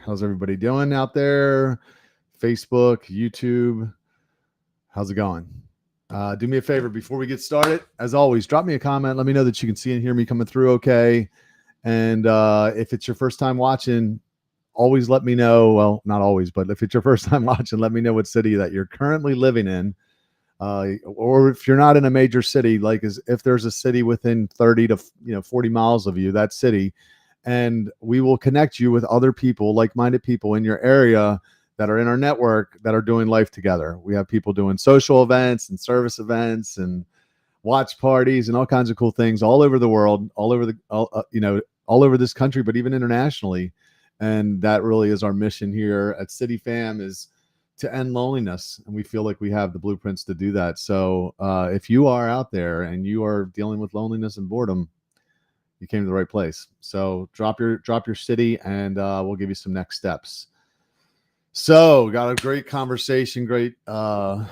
How's everybody doing out there? Facebook, YouTube. How's it going? Do me a favor before we get started. As always, drop me a comment. Let me know that you can see and hear me coming through okay. And if it's your first time watching, always let me know. Well, not always, but if it's your first time watching, let me know what city that you're currently living in. Or if you're not in a major city, like if there's a city within 30 to 40 miles of you, that city, and we will connect you with other people, like-minded people in your area that are in our network that are doing life together. We have people doing social events and service events and watch parties and all kinds of cool things all over the world, all over this country, but even internationally. And that really is our mission here at City Fam, is to end loneliness. And we feel like we have the blueprints to do that. So if you are out there and you are dealing with loneliness and boredom, you came to the right place. So drop your city and we'll give you some next steps. So got a great conversation, great a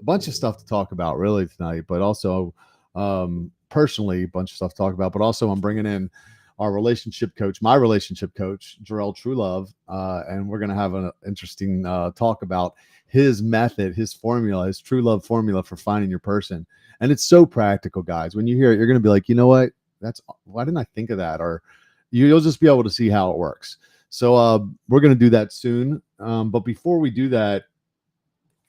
bunch of stuff to talk about really tonight, but also personally a bunch of stuff to talk about, but also I'm bringing in our relationship coach, my relationship coach, Jarrell Truelove, and we're going to have an interesting talk about his method, his formula, his True Love formula for finding your person. And it's so practical, guys. When you hear it, you're going to be like, you know what? Why didn't I think of that? Or you'll just be able to see how it works. So we're going to do that soon. But before we do that,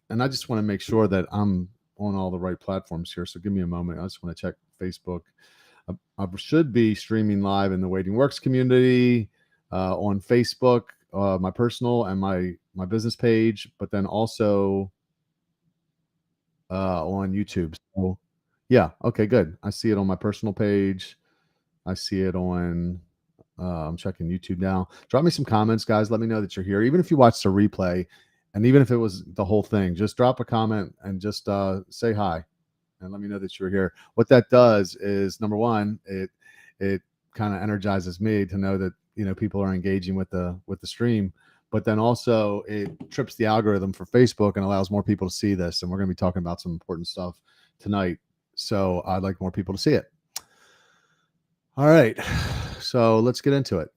and I just want to make sure that I'm on all the right platforms here. So give me a moment. I just want to check Facebook. I should be streaming live in the Waiting Works community on Facebook, my personal and my business page, but then also on YouTube. So yeah, okay, good. I see it on my personal page. I see it on. I'm checking YouTube now. Drop me some comments, guys. Let me know that you're here. Even if you watched the replay, and even if it was the whole thing, just drop a comment and just say hi. And let me know that you're here. What that does is, number one, it kind of energizes me to know that people are engaging with the stream. But then also it trips the algorithm for Facebook and allows more people to see this. And we're going to be talking about some important stuff tonight. So I'd like more people to see it. All right. So let's get into it.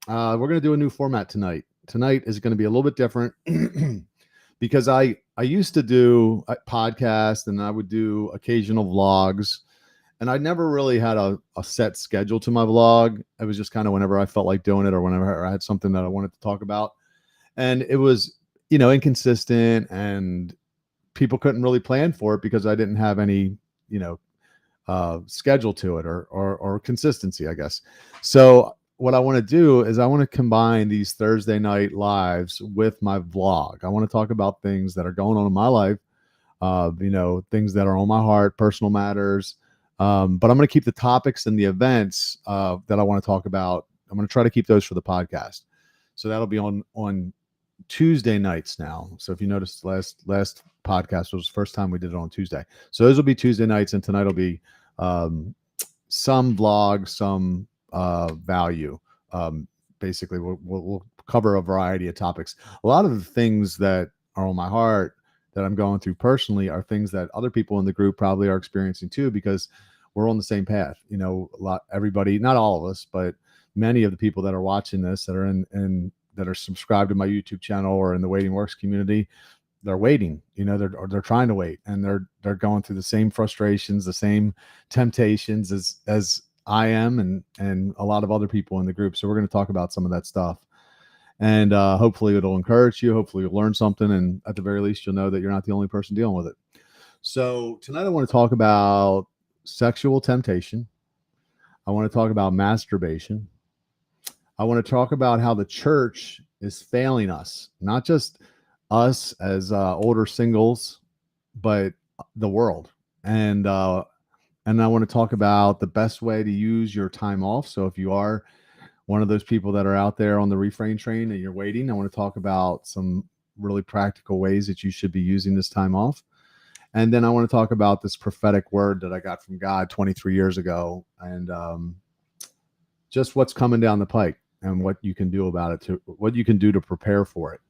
We're going to do a new format tonight. Tonight is going to be a little bit different. Because I used to do a podcast and I would do occasional vlogs, and I never really had a set schedule to my vlog. It was just kind of whenever I felt like doing it or whenever I had something that I wanted to talk about. And it was, inconsistent, and people couldn't really plan for it because I didn't have any, schedule to it or consistency, I guess. So what I want to do is I want to combine these Thursday night lives with my vlog. I want to talk about things that are going on in my life, things that are on my heart, personal matters. But I'm going to keep the topics and the events that I want to talk about. I'm going to try to keep those for the podcast. So that'll be on Tuesday nights now. So if you noticed, last podcast was the first time we did it on Tuesday. So those will be Tuesday nights, and tonight will be some vlog, some value. Basically we'll cover a variety of topics. A lot of the things that are on my heart that I'm going through personally are things that other people in the group probably are experiencing too, because we're on the same path. Everybody, not all of us, but many of the people that are watching this, that are in that are subscribed to my YouTube channel or in the Waiting Works community, they're waiting, they're trying to wait, and they're going through the same frustrations, the same temptations as I am, and a lot of other people in the group. So we're going to talk about some of that stuff, and hopefully it'll encourage you. Hopefully you'll learn something, and at the very least you'll know that you're not the only person dealing with it. So tonight I want to talk about sexual temptation. I want to talk about masturbation. I want to talk about how the church is failing us, not just us as older singles, but the world. And I want to talk about the best way to use your time off. So if you are one of those people that are out there on the refrain train and you're waiting, I want to talk about some really practical ways that you should be using this time off. And then I want to talk about this prophetic word that I got from God 23 years ago, and just what's coming down the pike and what you can do about it, what you can do to prepare for it.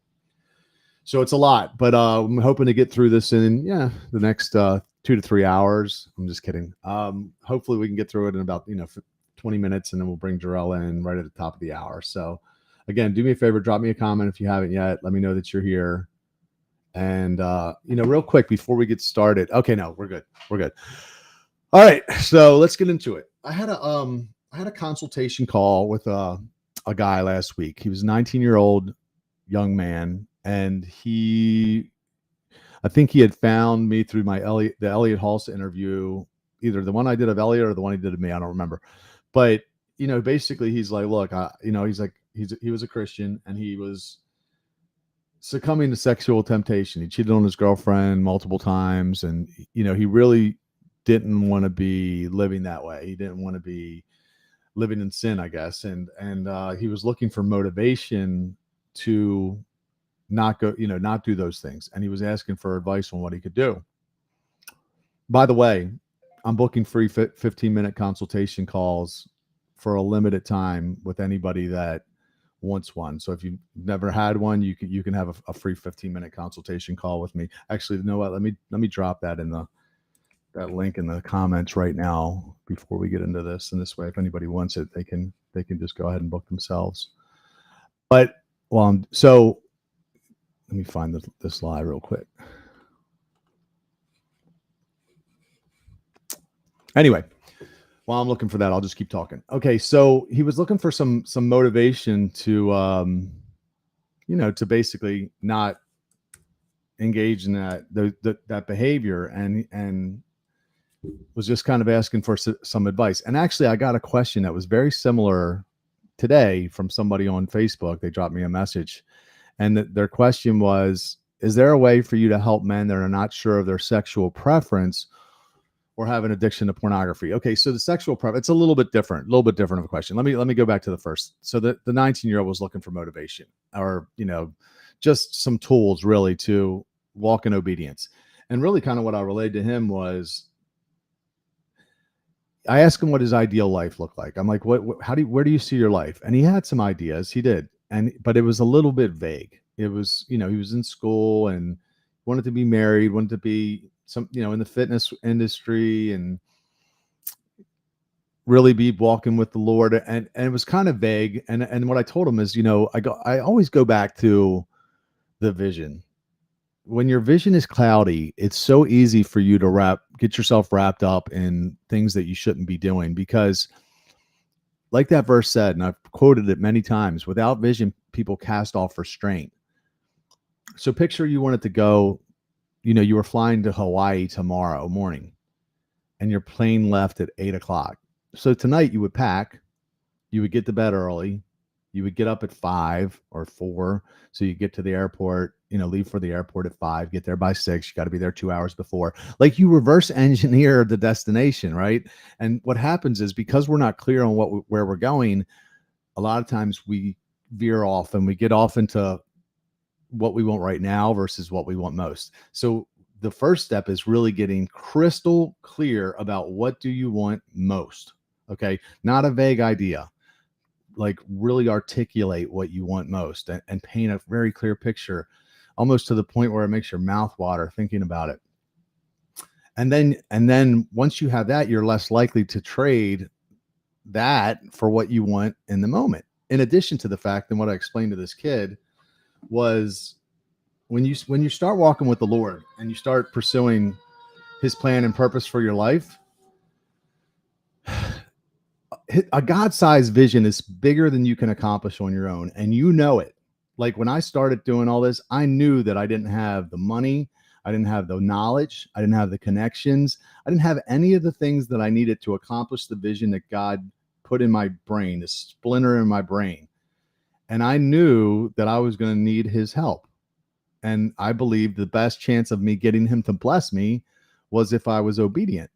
So it's a lot, but I'm hoping to get through this in the next 2 to 3 hours. I'm just kidding. Hopefully we can get through it in about 20 minutes, and then we'll bring Jarrell in right at the top of the hour. So again, do me a favor, drop me a comment if you haven't yet. Let me know that you're here. And real quick before we get started. Okay, no, we're good. We're good. All right, so let's get into it. I had a consultation call with a guy last week. He was a 19-year-old young man, and I think he had found me through the Elliot Halse interview, either the one I did of Elliot or the one he did of me. I don't remember. But, basically he's like, look, he's like, he was a Christian, and he was succumbing to sexual temptation. He cheated on his girlfriend multiple times. And, he really didn't want to be living that way. He didn't want to be living in sin, I guess. And he was looking for motivation to not do those things. And he was asking for advice on what he could do. By the way, I'm booking free 15-minute consultation calls for a limited time with anybody that wants one. So if you've never had one, you can have a free 15-minute consultation call with me. Actually, you know what? Let me drop that in that link in the comments right now before we get into this. And this way, if anybody wants it, they can just go ahead and book themselves. But so let me find this slide real quick. Anyway, while I'm looking for that, I'll just keep talking. Okay, so he was looking for some motivation to to basically not engage in that behavior, and was just kind of asking for some advice. And actually, I got a question that was very similar today from somebody on Facebook. They dropped me a message, and their question was, is there a way for you to help men that are not sure of their sexual preference or have an addiction to pornography? Okay, so the sexual preference, it's a little bit different of a question. Let me go back to the first. So the 19-year-old was looking for motivation, or just some tools really to walk in obedience. And really kind of what I relayed to him was, I asked him what his ideal life looked like. I'm like, where do you see your life? And he had some ideas. He did. But it was a little bit vague. It was, he was in school and wanted to be married, wanted to be in the fitness industry, and really be walking with the Lord. And it was kind of vague. And what I told him is, I always go back to the vision. When your vision is cloudy, it's so easy for you to get yourself wrapped up in things that you shouldn't be doing, because like that verse said, and I've quoted it many times, without vision, people cast off restraint. So picture you wanted to go, you were flying to Hawaii tomorrow morning, and your plane left at 8:00. So tonight you would pack, you would get to bed early, you would get up at 5 or 4. So you get to the airport, leave for the airport at 5, get there by 6. You got to be there 2 hours before. Like, you reverse engineer the destination, right? And what happens is, because we're not clear on where we're going, a lot of times we veer off and we get off into what we want right now versus what we want most. So the first step is really getting crystal clear about what do you want most. Okay. Not a vague idea. Like, really articulate what you want most, and paint a very clear picture, almost to the point where it makes your mouth water thinking about it. And then once you have that, you're less likely to trade that for what you want in the moment. In addition to the fact, and what I explained to this kid was, when you start walking with the Lord and you start pursuing his plan and purpose for your life, a God-sized vision is bigger than you can accomplish on your own. And it. Like, when I started doing all this, I knew that I didn't have the money. I didn't have the knowledge. I didn't have the connections. I didn't have any of the things that I needed to accomplish the vision that God put in my brain, this splinter in my brain. And I knew that I was going to need his help. And I believed the best chance of me getting him to bless me was if I was obedient.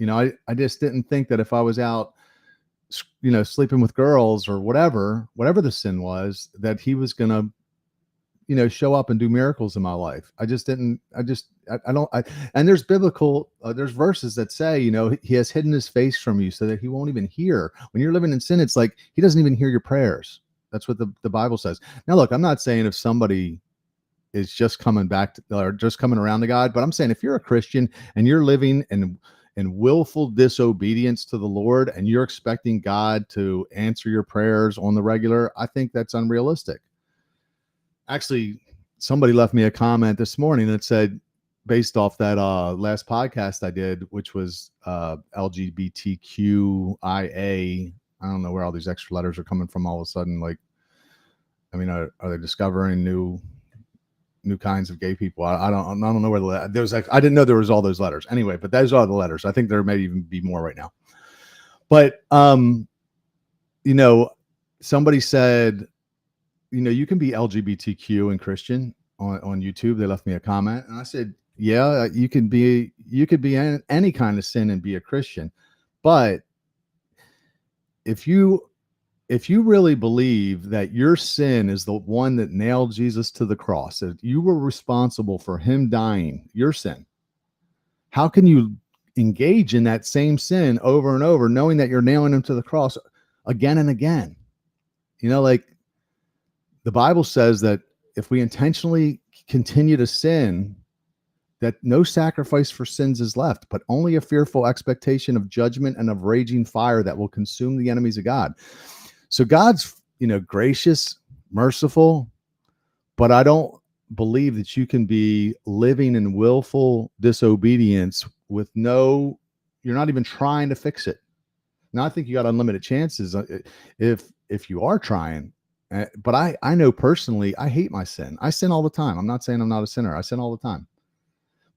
I just didn't think that if I was out, sleeping with girls or whatever the sin was, that he was going to, show up and do miracles in my life. I just didn't, and there's there's verses that say, he has hidden his face from you so that he won't even hear. When you're living in sin, it's like he doesn't even hear your prayers. That's what the Bible says. Now, look, I'm not saying if somebody is just coming back to, or just coming around to God, but I'm saying if you're a Christian and you're living in willful disobedience to the Lord, and you're expecting God to answer your prayers on the regular, I think that's unrealistic. Actually, somebody left me a comment this morning that said, based off that last podcast I did, which was LGBTQIA, I don't know where all these extra letters are coming from all of a sudden. Like, I mean, are they discovering new kinds of gay people? I don't know where there was. I didn't know there was all those letters anyway, but those are the letters. I think there may even be more right now. But you know, somebody said, you know, you can be LGBTQ and Christian on YouTube. They left me a comment, and I said, yeah, you could be any kind of sin and be a Christian, but if you really believe that your sin is the one that nailed Jesus to the cross, that you were responsible for him dying, your sin, how can you engage in that same sin over and over, knowing that you're nailing him to the cross again and again? You know, like the Bible says that if we intentionally continue to sin, that no sacrifice for sins is left, but only a fearful expectation of judgment and of raging fire that will consume the enemies of God. So God's, you know, gracious, merciful, but I don't believe that you can be living in willful disobedience with you're not even trying to fix it. Now, I think you got unlimited chances if you are trying. But I know personally, I hate my sin. I sin all the time. I'm not saying I'm not a sinner. I sin all the time,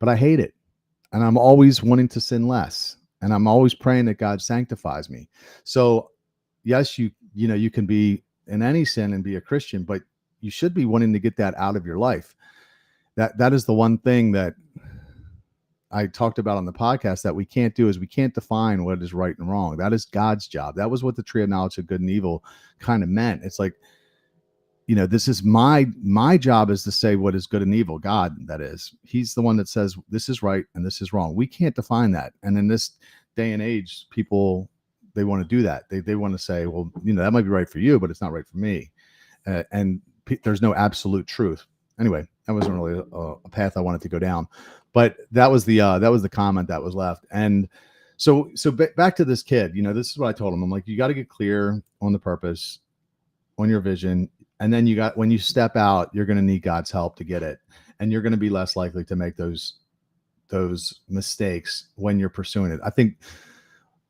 but I hate it. And I'm always wanting to sin less. And I'm always praying that God sanctifies me. So yes, you can be in any sin and be a Christian, but you should be wanting to get that out of your life. That is the one thing that I talked about on the podcast that we can't do, is we can't define what is right and wrong. That is God's job. That was what the tree of knowledge of good and evil kind of meant. It's like, you know, this is my job is to say what is good and evil. God, that is, he's the one that says this is right and this is wrong. We can't define that. And in this day and age, people, they want to do that. They want to say, well, you know, that might be right for you, but it's not right for me. There's no absolute truth. Anyway, that wasn't really a path I wanted to go down, but that was the comment that was left. And so back to this kid, you know, this is what I told him. I'm like, you got to get clear on the purpose, on your vision. And then when you step out, you're going to need God's help to get it. And you're going to be less likely to make those mistakes when you're pursuing it. I think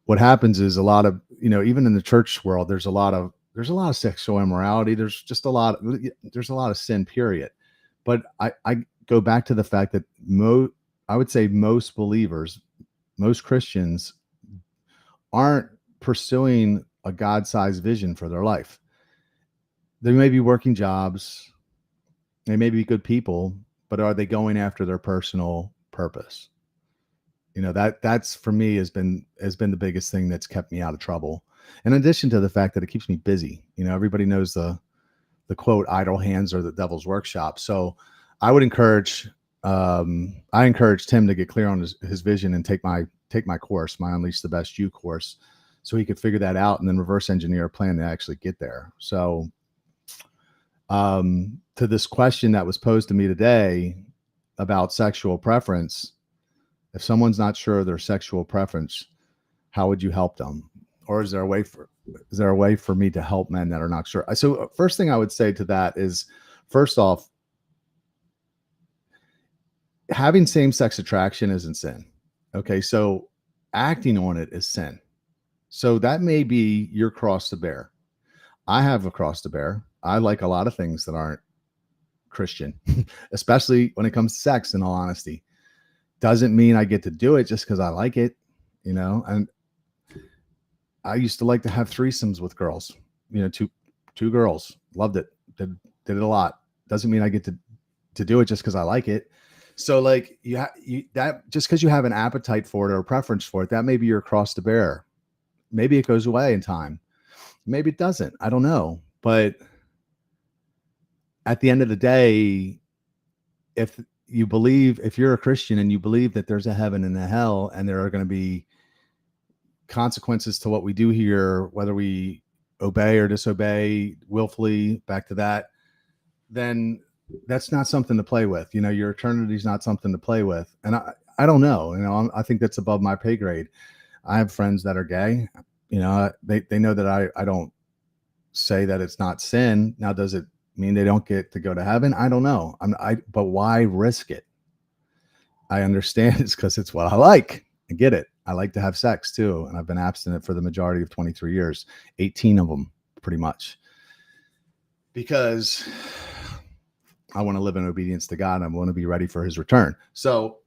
what happens is a lot of, you know, even in the church world, there's a lot of sexual immorality. There's a lot of sin, period. But I go back to the fact that I would say most believers, most Christians aren't pursuing a God-sized vision for their life. They may be working jobs, they may be good people, but are they going after their personal purpose? You know, that's for me has been the biggest thing that's kept me out of trouble. In addition to the fact that it keeps me busy. You know, everybody knows the quote, idle hands are the devil's workshop. So I would encourage Tim to get clear on his vision and take my course, my Unleash the Best You course, so he could figure that out and then reverse engineer a plan to actually get there. So to this question that was posed to me today about sexual preference, if someone's not sure of their sexual preference, how would you help them? Or is there a way for me to help men that are not sure? So first thing I would say to that is, first off, having same-sex attraction isn't sin. Okay. So acting on it is sin. So that may be your cross to bear. I have a cross to bear. I like a lot of things that aren't Christian, especially when it comes to sex, in all honesty. Doesn't mean I get to do it just because I like it, you know. And I used to like to have threesomes with girls, you know, two girls, loved it, did it a lot. Doesn't mean I get to do it just because I like it. So like that just because you have an appetite for it or a preference for it, that may be your cross to bear. Maybe it goes away in time. Maybe it doesn't. I don't know. But at the end of the day, if you're a Christian and you believe that there's a heaven and a hell, and there are going to be consequences to what we do here, whether we obey or disobey willfully, back to that, then that's not something to play with. You know, your eternity is not something to play with. And I don't know. I think that's above my pay grade. I have friends that are gay. They know that I don't say that it's not sin. Now, does it mean they don't get to go to heaven? I don't know. But why risk it? I understand it's because it's what I like. I get it. I like to have sex too. And I've been abstinent for the majority of 23 years, 18 of them pretty much, because I want to live in obedience to God and I want to be ready for his return. So,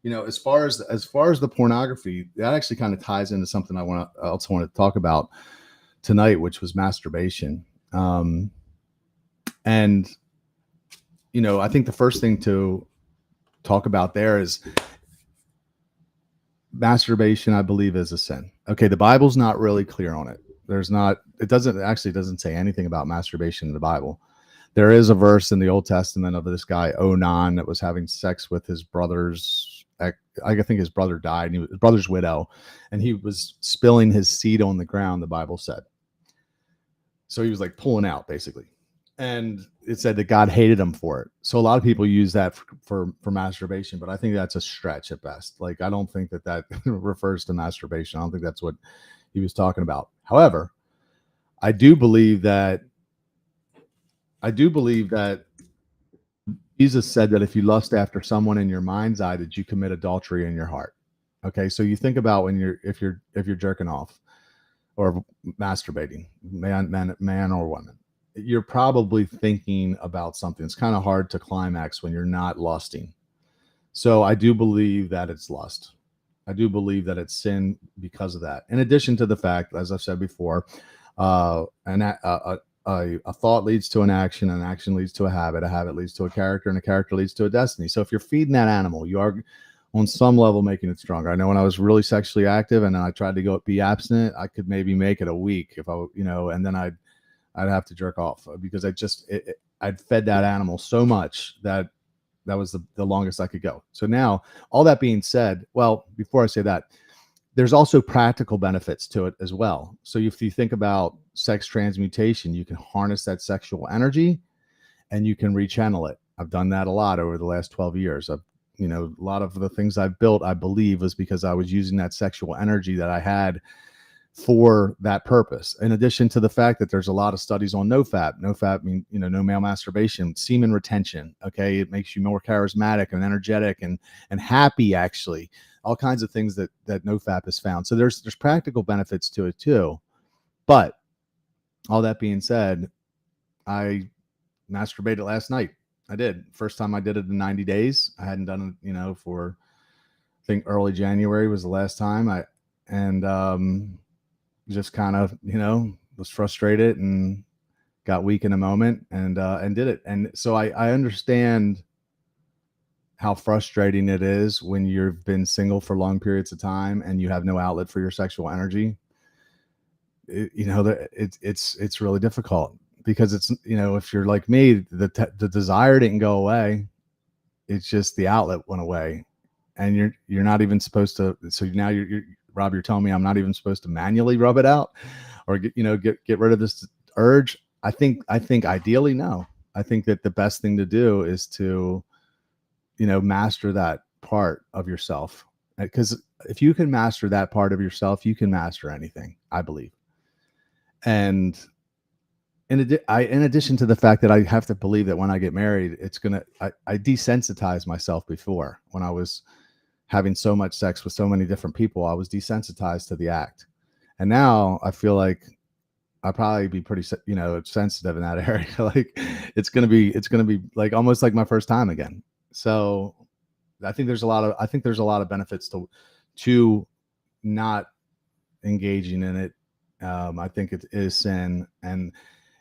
as far as the pornography, that actually kind of ties into something I also want to talk about tonight, which was masturbation. And I think the first thing to talk about there is masturbation, I believe, is a sin. Okay, the Bible's not really clear on it. It doesn't say anything about masturbation in the Bible. There is a verse in the Old Testament of this guy Onan that was having sex with his brother's, I think his brother died, and his brother's widow, and he was spilling his seed on the ground, the Bible said. So he was like pulling out, basically. And it said that God hated him for it. So a lot of people use that for masturbation, but I think that's a stretch at best. Like, I don't think that refers to masturbation. I don't think that's what he was talking about. However, I do believe that Jesus said that if you lust after someone in your mind's eye, that you commit adultery in your heart. Okay, so you think about if you're jerking off or masturbating, man or woman, you're probably thinking about something. It's kind of hard to climax when you're not lusting. So I do believe that it's lust. I do believe that it's sin because of that. In addition to the fact, as I've said before, a thought leads to an action leads to a habit leads to a character, and a character leads to a destiny. So if you're feeding that animal, you are on some level making it stronger. I know when I was really sexually active and I tried to be abstinent, I could maybe make it a week if and then I'd have to jerk off because I'd fed that animal so much that was the longest I could go. So now, all that being said, well, before I say that, there's also practical benefits to it as well. So if you think about sex transmutation, you can harness that sexual energy and you can rechannel it. I've done that a lot over the last 12 years. A lot of the things I've built, I believe, was because I was using that sexual energy that I had for that purpose. In addition to the fact that there's a lot of studies on NoFap. NoFap means, no male masturbation, semen retention. Okay. It makes you more charismatic and energetic and happy, actually. All kinds of things that NoFap has found. So there's practical benefits to it too. But all that being said, I masturbated last night. I did. First time I did it in 90 days. I hadn't done it, for I think early January was the last time just kind of, was frustrated and got weak in a moment and did it. And so I understand how frustrating it is when you've been single for long periods of time and you have no outlet for your sexual energy. It's really difficult because it's, if you're like me, the desire didn't go away. It's just the outlet went away and you're not even supposed to. So now Rob, you're telling me I'm not even supposed to manually rub it out or get rid of this urge. I think ideally, no. I think that the best thing to do is to, master that part of yourself, because if you can master that part of yourself, you can master anything, I believe. And in addition to the fact that I have to believe that when I get married, I desensitized myself before when I was having so much sex with so many different people. I was desensitized to the act. And now I feel like I'll probably be pretty, sensitive in that area. Like it's going to be like almost like my first time again. So I think there's a lot of benefits to not engaging in it. I think it is sin. And,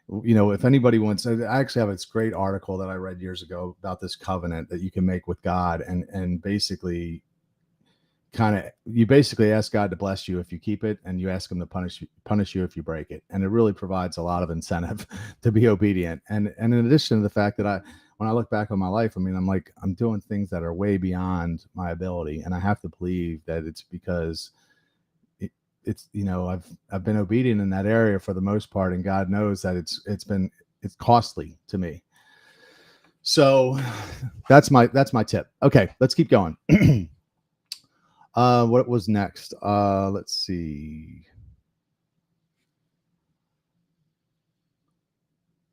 if anybody wants, I actually have this great article that I read years ago about this covenant that you can make with God. And basically, you basically ask God to bless you if you keep it, and you ask him to punish you if you break it. And it really provides a lot of incentive to be obedient. And in addition to the fact that when I look back on my life, I'm doing things that are way beyond my ability. And I have to believe that it's because it's I've been obedient in that area for the most part. And God knows that it's costly to me. So that's my tip. Okay, let's keep going. What was next? Let's see.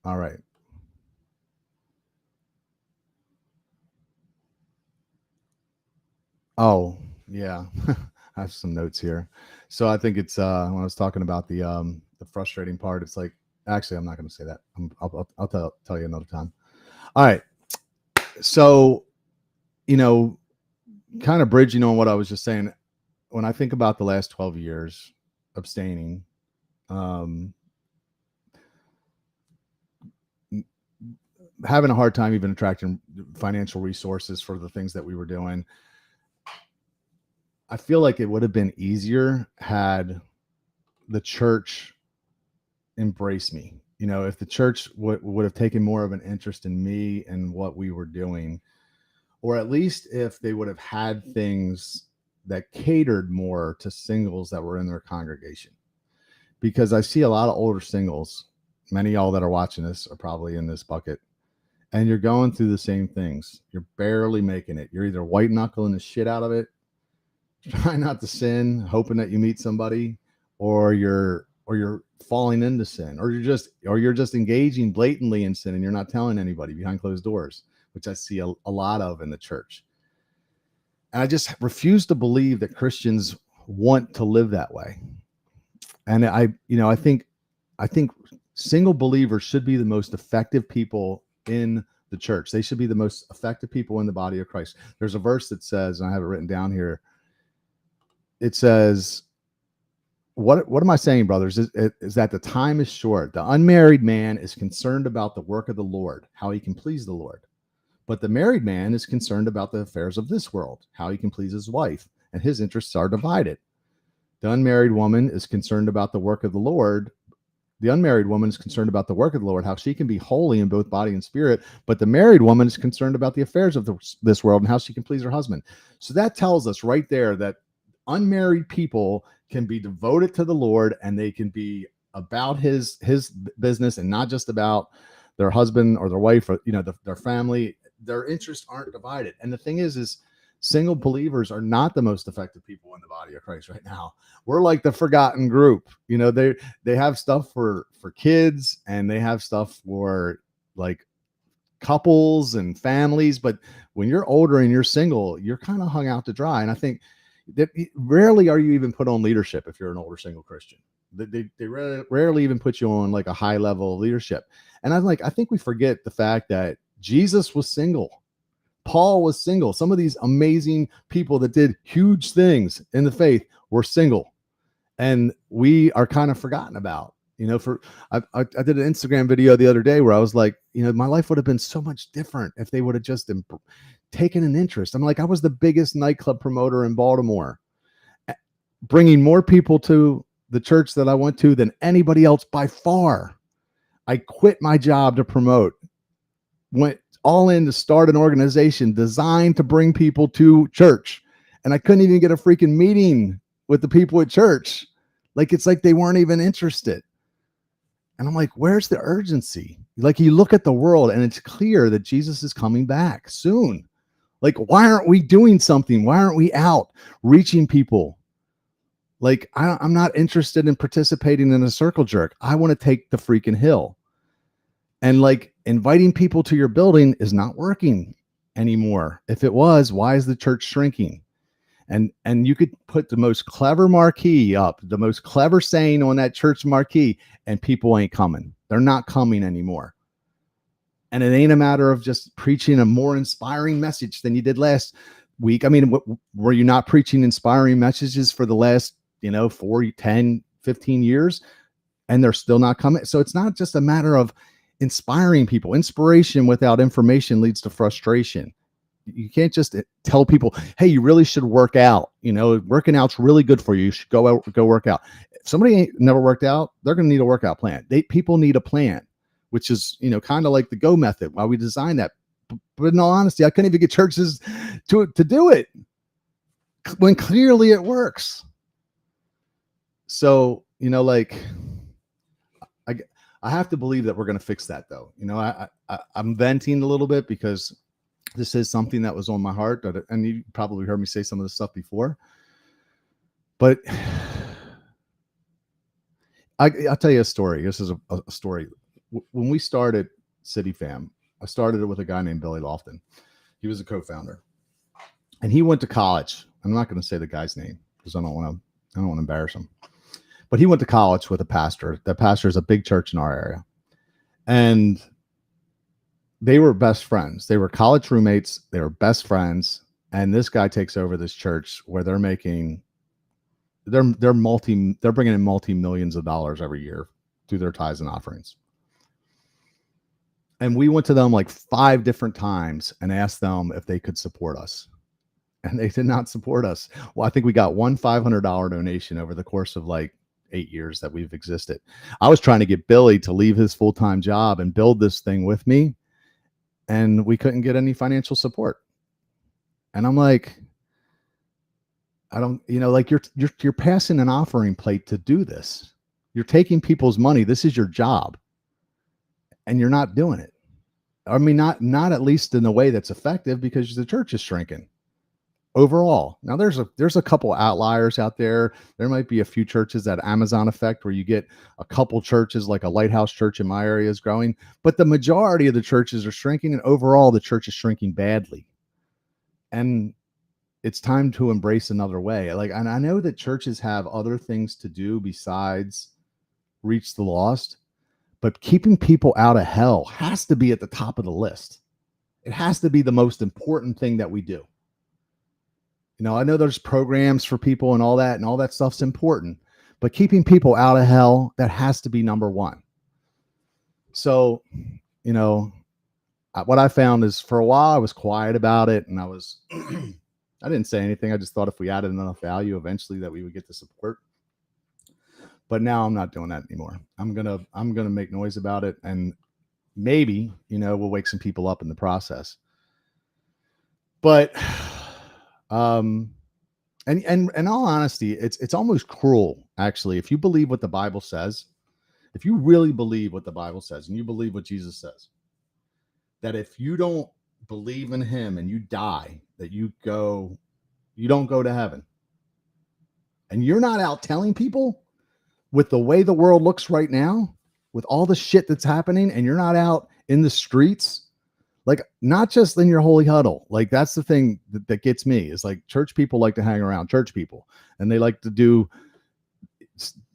All right. Oh, yeah. I have some notes here. So I think it's when I was talking about the frustrating part, it's like, actually I'm not going to say that. I'll tell you another time. All right. So, you know, kind of bridging on what I was just saying, when I think about the last 12 years abstaining, um, having a hard time even attracting financial resources for the things that we were doing, I feel like it would have been easier had the church embraced me. You know, if the church would have taken more of an interest in me and what we were doing, or at least if they would have had things that catered more to singles that were in their congregation. Because I see a lot of older singles, many of y'all that are watching this are probably in this bucket, and you're going through the same things. You're barely making it. You're either white knuckling the shit out of it, trying not to sin, hoping that you meet somebody, or you're falling into sin, or you're just engaging blatantly in sin and you're not telling anybody behind closed doors, which I see a lot of in the church. And I just refuse to believe that Christians want to live that way. And I think single believers should be the most effective people in the church. They should be the most effective people in the body of Christ. There's a verse that says, and I have it written down here. It says, what am I saying, brothers? Is that the time is short. The unmarried man is concerned about the work of the Lord, how he can please the Lord. But the married man is concerned about the affairs of this world, how he can please his wife, and his interests are divided. The unmarried woman is concerned about the work of the Lord. The unmarried woman is concerned about the work of the Lord, how she can be holy in both body and spirit. But the married woman is concerned about the affairs of this world and how she can please her husband. So that tells us right there that unmarried people can be devoted to the Lord and they can be about his business and not just about their husband or their wife or their family. Their interests aren't divided. And the thing is single believers are not the most effective people in the body of Christ right now. We're like the forgotten group. They have stuff for kids and they have stuff for like couples and families, but when you're older and you're single, you're kind of hung out to dry. And I think that rarely are you even put on leadership if you're an older single Christian. They rarely even put you on like a high level of leadership. And I think we forget the fact that Jesus was single. Paul was single. Some of these amazing people that did huge things in the faith were single, and we are kind of forgotten about. I did an Instagram video the other day where I was like, my life would have been so much different if they would have just taken an interest. I'm like, I was the biggest nightclub promoter in Baltimore, bringing more people to the church that I went to than anybody else by far. I quit my job to promote, went all in to start an organization designed to bring people to church. And I couldn't even get a freaking meeting with the people at church. Like, it's like they weren't even interested. And I'm like, where's the urgency? Like, you look at the world and it's clear that Jesus is coming back soon. Like, why aren't we doing something? Why aren't we out reaching people? Like, I'm not interested in participating in a circle jerk. I want to take the freaking hill. And like, inviting people to your building is not working anymore. If it was, why is the church shrinking? And you could put the most clever marquee up, the most clever saying on that church marquee, and people ain't coming. They're not coming anymore. And it ain't a matter of just preaching a more inspiring message than you did last week. I mean, were you not preaching inspiring messages for the last, 4, 10, 15 years? And they're still not coming. So it's not just a matter of inspiring people. Inspiration without information leads to frustration. You can't just tell people, hey, you really should work out. Working out's really good for you. You should go work out. If somebody ain't never worked out, they're going to need a workout plan. People need a plan, which is, kind of like the GO method, why we designed that. But in all honesty, I couldn't even get churches to do it when clearly it works. So, I have to believe that we're going to fix that, though. I'm venting a little bit because this is something that was on my heart, and you probably heard me say some of this stuff before. But I'll tell you a story. This is a story. When we started City Fam, I started it with a guy named Billy Lofton. He was a co-founder, and he went to college. I'm not going to say the guy's name because I don't want to embarrass him. But he went to college with a pastor. That pastor is a big church in our area, and they were best friends. They were college roommates. They were best friends. And this guy takes over this church where they're bringing in multi-millions of dollars every year through their tithes and offerings. And we went to them like 5 different times and asked them if they could support us. And they did not support us. Well, I think we got one $500 donation over the course of like 8 years that we've existed. I was trying to get Billy to leave his full-time job and build this thing with me, and we couldn't get any financial support. And I'm like, I don't, like you're passing an offering plate to do this. You're taking people's money. This is your job, and you're not doing it. I mean, not at least in the way that's effective, because the church is shrinking overall. Now there's a couple outliers out there. There might be a few churches, that Amazon effect, where you get a couple churches, like a Lighthouse Church in my area is growing, but the majority of the churches are shrinking, and overall the church is shrinking badly. And it's time to embrace another way. And I know that churches have other things to do besides reach the lost, but keeping people out of hell has to be at the top of the list. It has to be the most important thing that we do. I know there's programs for people and all that stuff's important, but keeping people out of hell, that has to be number one. So, what I found is, for a while I was quiet about it, and I didn't say anything. I just thought if we added enough value, eventually that we would get the support. But now I'm not doing that anymore. I'm gonna make noise about it, and maybe we'll wake some people up in the process. But and in all honesty, it's almost cruel, actually, if you believe what the Bible says. If you really believe what the Bible says, and you believe what Jesus says, that if you don't believe in him and you die, that you don't go to heaven. And you're not out telling people, with the way the world looks right now, with all the shit that's happening, and you're not out in the streets, like, not just in your holy huddle. Like, that's the thing that gets me, is like, church people like to hang around church people, and they like to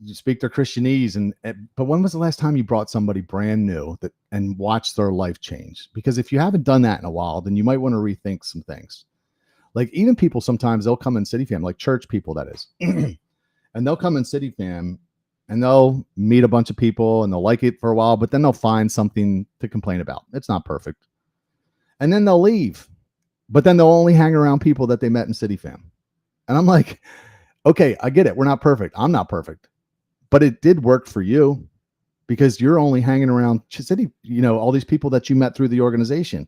speak their Christianese. But when was the last time you brought somebody brand new and watched their life change? Because if you haven't done that in a while, then you might want to rethink some things. Like, even people, sometimes they'll come in City Fam, like church people, that is, and they'll come in City Fam and they'll meet a bunch of people and they'll like it for a while, but then they'll find something to complain about. It's not perfect. And then they'll leave, but then they'll only hang around people that they met in City Fam. And I'm like, okay, I get it. We're not perfect. I'm not perfect, but it did work for you, because you're only hanging around City, all these people that you met through the organization.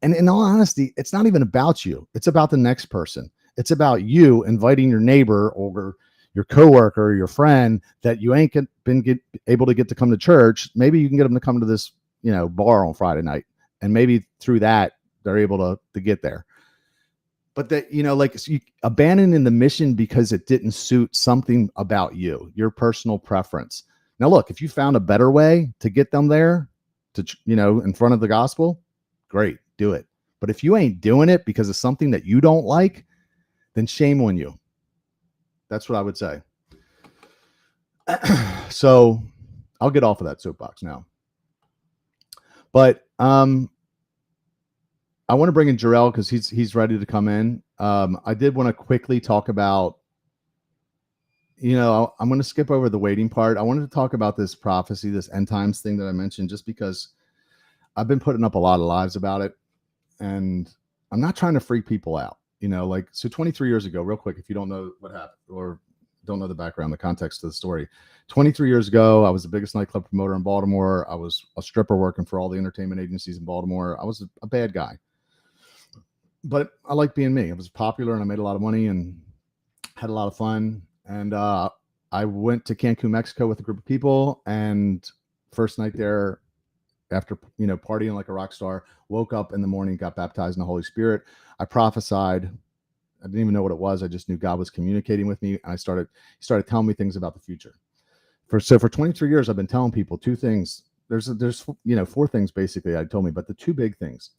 And in all honesty, it's not even about you. It's about the next person. It's about you inviting your neighbor or your coworker or your friend that you ain't been able to get to come to church. Maybe you can get them to come to this, bar on Friday night. And maybe through that, they're able to get there. But that, you abandoning the mission because it didn't suit something about you, your personal preference. Now, look, if you found a better way to get them there, to, in front of the gospel, great, do it. But if you ain't doing it because of something that you don't like, then shame on you. That's what I would say. So I'll get off of that soapbox now. But I want to bring in Jarrell, because he's ready to come in. I did want to quickly talk about, I'm going to skip over the waiting part. I wanted to talk about this prophecy, this end times thing that I mentioned, just because I've been putting up a lot of lives about it, and I'm not trying to freak people out. So 23 years ago, real quick, if you don't know what happened or don't know the background, the context of the story, 23 years ago, I was the biggest nightclub promoter in Baltimore. I was a stripper working for all the entertainment agencies in Baltimore. I was a bad guy, but I liked being me. I was popular and I made a lot of money and had a lot of fun. And I went to Cancun, Mexico with a group of people, and first night there, after partying like a rock star, woke up in the morning, got baptized in the Holy Spirit. I prophesied I didn't even know what it was. I just knew God was communicating with me, and he started telling me things about the future. For 23 years, I've been telling people two things. There's four things basically I told me, but the two big things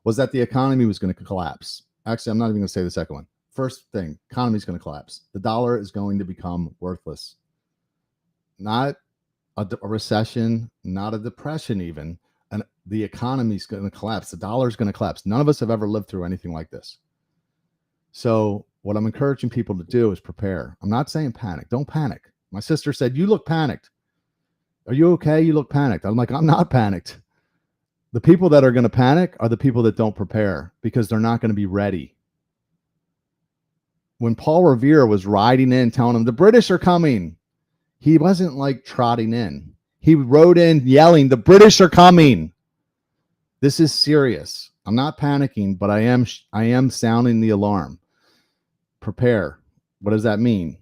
was that the economy was going to collapse. Actually, I'm not even going to say the second one. First thing, economy is going to collapse. The dollar is going to become worthless. Not a recession, not a depression even. And the economy is going to collapse. The dollar is going to collapse. None of us have ever lived through anything like this. So what I'm encouraging people to do is prepare. I'm not saying panic. Don't panic. My sister said, "You look panicked. Are you okay? You look panicked." I'm like, I'm not panicked. The people that are going to panic are the people that don't prepare because they're not going to be ready. When Paul Revere was riding in telling them the British are coming, he wasn't like trotting in. He rode in yelling, "The British are coming." This is serious. I'm not panicking, but I am sounding the alarm. Prepare. What does that mean?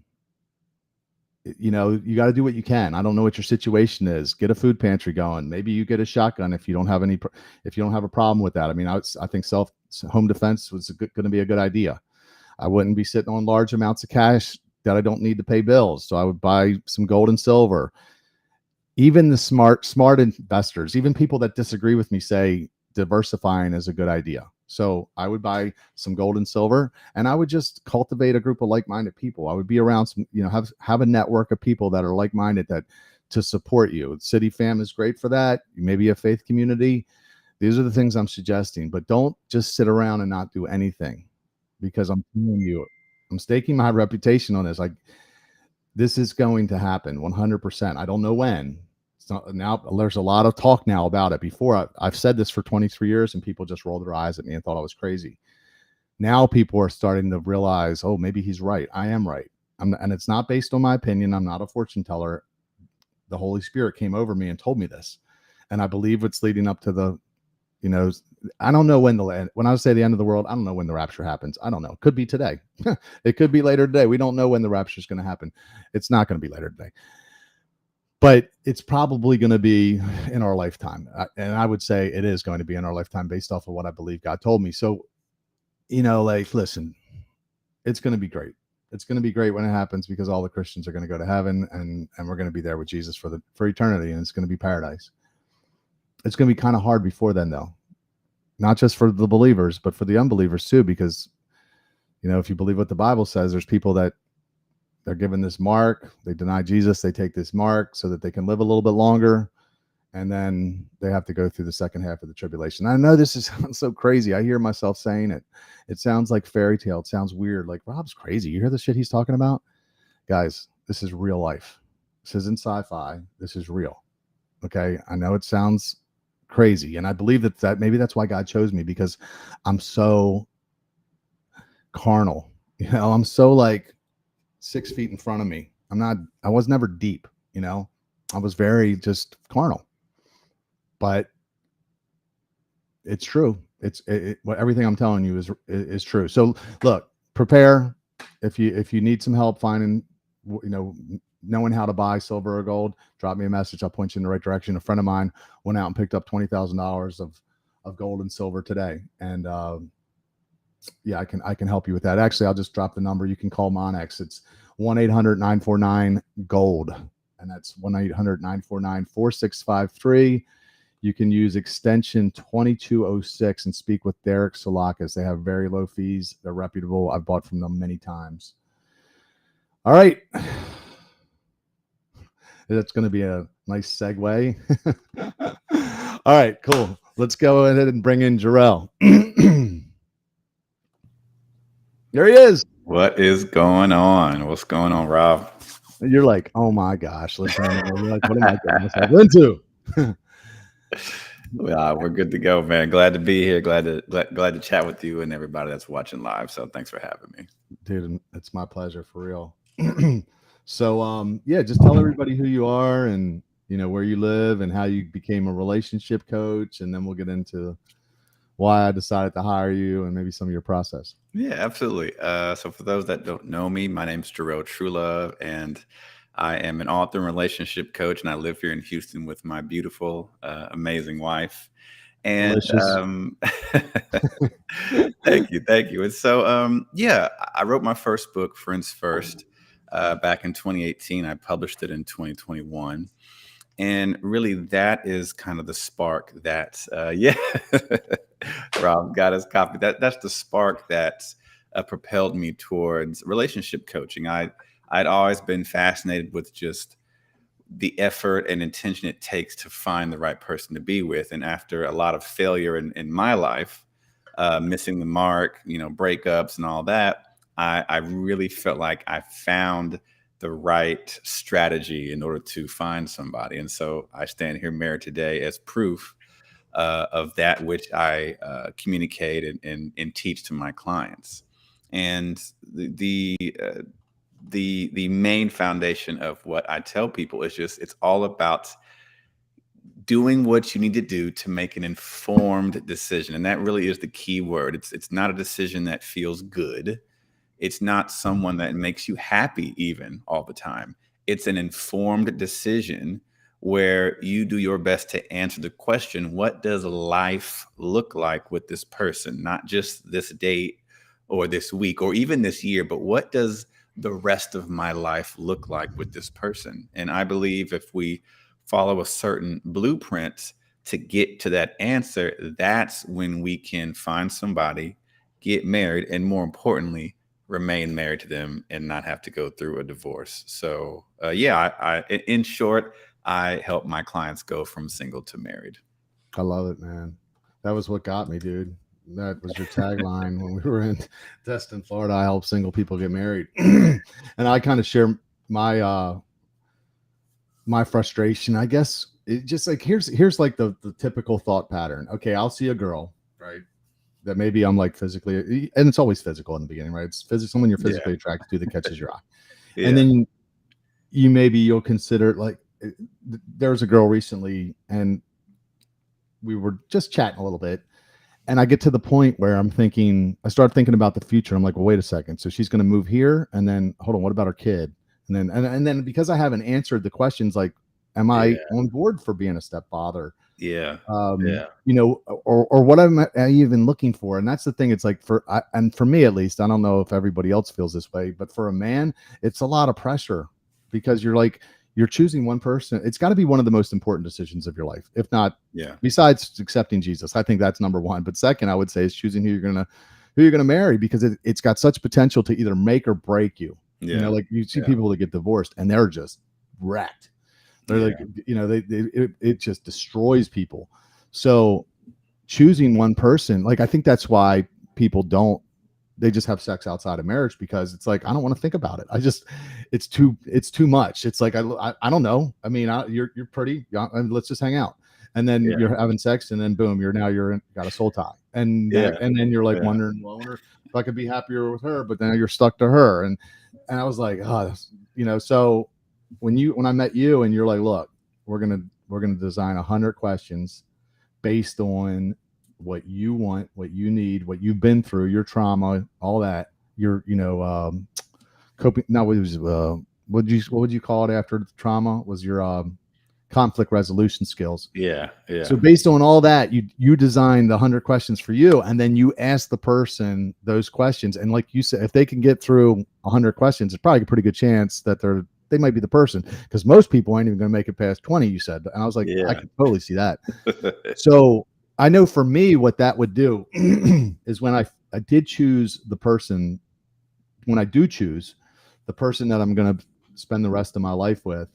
You got to do what you can. I don't know what your situation is. Get a food pantry going. Maybe you get a shotgun if you don't have a problem with that. I mean, I think home defense was going to be a good idea. I wouldn't be sitting on large amounts of cash that I don't need to pay bills. So I would buy some gold and silver. Even the smart investors, even people that disagree with me, say diversifying is a good idea. So I would buy some gold and silver, and I would just cultivate a group of like-minded people. I would be around some, have a network of people that are like-minded to support you. City Fam is great for that. Maybe a faith community. These are the things I'm suggesting, but don't just sit around and not do anything, because I'm telling you, I'm staking my reputation on this. Like, this is going to happen 100%. I don't know when. Now there's a lot of talk now about it. Before I've said this for 23 years and people just rolled their eyes at me and thought I was crazy. Now people are starting to realize, oh, maybe he's right. I am right. And it's not based on my opinion. I'm not a fortune teller. The Holy Spirit came over me and told me this. And I believe it's leading up to I don't know when when I say the end of the world, I don't know when the rapture happens. I don't know. It could be today. It could be later today. We don't know when the rapture is going to happen. It's not going to be later today. But it's probably going to be in our lifetime. And I would say it is going to be in our lifetime based off of what I believe God told me. So, listen, it's going to be great. It's going to be great when it happens, because all the Christians are going to go to heaven, and we're going to be there with Jesus for eternity, and it's going to be paradise. It's going to be kind of hard before then, though. Not just for the believers, but for the unbelievers too, because, if you believe what the Bible says, there's people that they're given this mark. They deny Jesus. They take this mark so that they can live a little bit longer. And then they have to go through the second half of the tribulation. I know this sounds so crazy. I hear myself saying it. It sounds like fairy tale. It sounds weird. Like, Rob's crazy. You hear the shit he's talking about? Guys, this is real life. This isn't sci-fi. This is real. Okay. I know it sounds crazy. And I believe that maybe that's why God chose me, because I'm so carnal. I'm so like 6 feet in front of me. I was never deep, I was very just carnal, but it's true. Everything I'm telling you is true. So look, prepare. If you need some help finding, knowing how to buy silver or gold, drop me a message. I'll point you in the right direction. A friend of mine went out and picked up $20,000 of gold and silver today. And, I can help you with that. Actually, I'll just drop the number. You can call Monex. It's 1-800-949-GOLD. And that's 1-800-949-4653. You can use extension 2206 and speak with Derek Salakis. They have very low fees. They're reputable. I've bought from them many times. All right. That's going to be a nice segue. All right, cool. Let's go ahead and bring in Jarrell. There he is. What is going on? What's going on, Rob? You're like, oh my gosh, listen. You're like, what am I getting myself into? We're good to go, man. Glad to be here. Glad to chat with you and everybody that's watching live. So thanks for having me, dude. It's my pleasure, for real. So just tell everybody who you are and where you live and how you became a relationship coach, and then we'll get into why I decided to hire you and maybe some of your process. Yeah, absolutely. So for those that don't know me, my name's Hansjörg Schrade, and I am an author and relationship coach, and I live here in Houston with my beautiful, amazing wife. And Delicious. thank you, thank you. And so, yeah, I wrote my first book, Friends First, back in 2018. I published it in 2021. And really, that is kind of the spark that, yeah, Rob got his copy. That's the spark that propelled me towards relationship coaching. I'd always been fascinated with just the effort and intention it takes to find the right person to be with. And after a lot of failure in my life, missing the mark, breakups and all that, I really felt like I found the right strategy in order to find somebody. And so I stand here married today as proof of that which I communicate and teach to my clients. And the main foundation of what I tell people is just it's all about doing what you need to do to make an informed decision. And that really is the key word. It's not a decision that feels good. It's not someone that makes you happy even all the time. It's an informed decision where you do your best to answer the question, what does life look like with this person? Not just this date or this week or even this year, but what does the rest of my life look like with this person? And I believe if we follow a certain blueprint to get to that answer, that's when we can find somebody, get married, and more importantly, remain married to them and not have to go through a divorce. So yeah, in short, I help my clients go from single to married. I love it, man. That was what got me, dude. That was your tagline when we were in Destin, Florida. I help single people get married. And I kind of share my my frustration. I guess it just like here's like the typical thought pattern. Okay, I'll see a girl, right? That maybe I'm like physically, and it's always physical in the beginning, right? It's someone you're physically attracted to that catches your eye. Yeah. And then you'll consider like there was a girl recently and we were just chatting a little bit. And I get to the point where I start thinking about the future. I'm like, well, wait a second. So she's going to move here. And then hold on, what about her kid? And then because I haven't answered the questions, like, am I on board for being a stepfather? Yeah. Or what am I even looking for? And that's the thing. It's like and for me, at least, I don't know if everybody else feels this way, but for a man, it's a lot of pressure because you're choosing one person. It's got to be one of the most important decisions of your life. If not, besides accepting Jesus, I think that's number one. But second, I would say is choosing who you're going to marry, because it's got such potential to either make or break you. Yeah. Like you see people that get divorced and they're just wrecked. They're like, it just destroys people. So choosing one person, like, I think that's why people they just have sex outside of marriage, because it's like, I don't want to think about it. It's too much. It's like, I don't know. I mean, you're pretty young, and let's just hang out. And then you're having sex, and then boom, you're got a soul tie. And then you're like wondering, well, I wonder if I could be happier with her, but then you're stuck to her. And I was like, so when I met you and you're like, look, we're going to design 100 questions based on what you want, what you need, what you've been through, your trauma, all that, your, coping. Not what was, what would you call it after the trauma? Was your conflict resolution skills. Yeah. So based on all that, you designed the 100 questions for you, and then you ask the person those questions. And like you said, if they can get through 100 questions, it's probably a pretty good chance that they might be the person, because most people ain't even going to make it past 20, you said. And I was like, I can totally see that. So I know for me, what that would do is when I did choose the person, when I do choose the person that I'm going to spend the rest of my life with,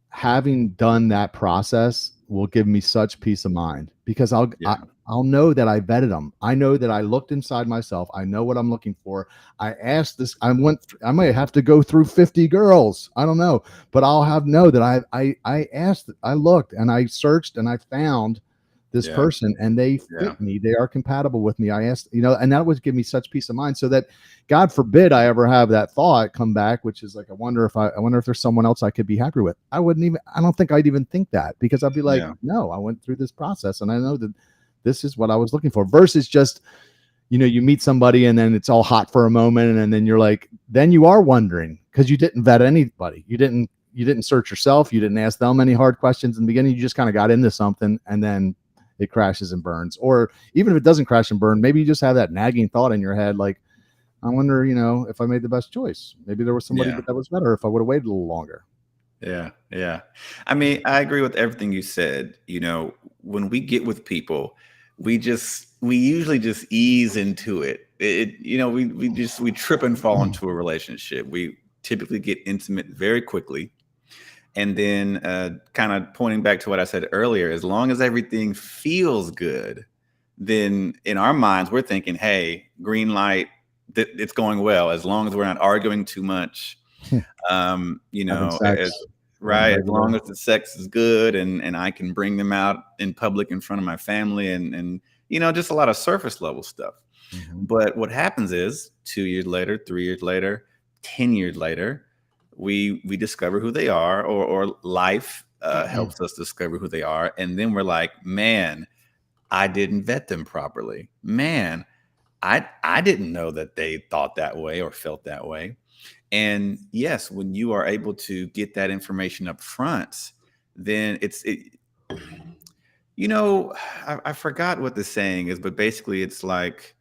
having done that process will give me such peace of mind, because I'll know that I vetted them. I know that I looked inside myself. I know what I'm looking for. I asked this. I might have to go through 50 girls. I don't know, but know that I asked, I looked and I searched and I found this person, and they fit me. They are compatible with me. I asked, and that would give me such peace of mind, so that God forbid I ever have that thought come back, which is like, I wonder if there's someone else I could be happy with. I don't think I'd even think that, because I'd be like, no, I went through this process and I know that this is what I was looking for, versus just, you meet somebody and then it's all hot for a moment. And then you're like, then you are wondering, because you didn't vet anybody. You didn't search yourself. You didn't ask them any hard questions in the beginning. You just kind of got into something, and then it crashes and burns. Or even if it doesn't crash and burn, maybe you just have that nagging thought in your head, like, I wonder, if I made the best choice. Maybe there was somebody Yeah. that was better if I would have waited a little longer. Yeah, yeah. I mean, I agree with everything you said. When we get with people, we usually just ease into it. We trip and fall into a relationship. We typically get intimate very quickly. And then kind of pointing back to what I said earlier, as long as everything feels good, then in our minds, we're thinking, hey, green light, it's going well, as long as we're not arguing too much. Having sex on Right, as long regular. as the sex is good and I can bring them out in public in front of my family and just a lot of surface level stuff. Mhm. But what happens is 2 years later, 3 years later, 10 years later, we discover who they are, or life helps us discover who they are, and then we're like, man, I didn't vet them properly. Man, I didn't know that they thought that way or felt that way. And yes, when you are able to get that information up front, then I forgot what the saying is, but basically it's like,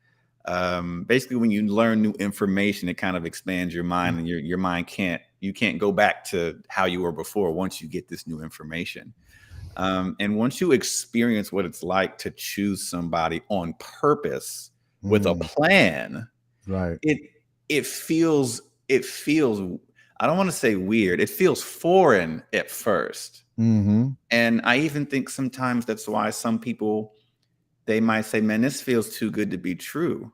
basically when you learn new information, it kind of expands your mind, and your mind you can't go back to how you were before once you get this new information. And once you experience what it's like to choose somebody on purpose with a Mm, plan, right. it it feels I don't want to say weird. It feels foreign at first. Hmm. And I even think sometimes that's why some people, they might say, "Man, this feels too good to be true."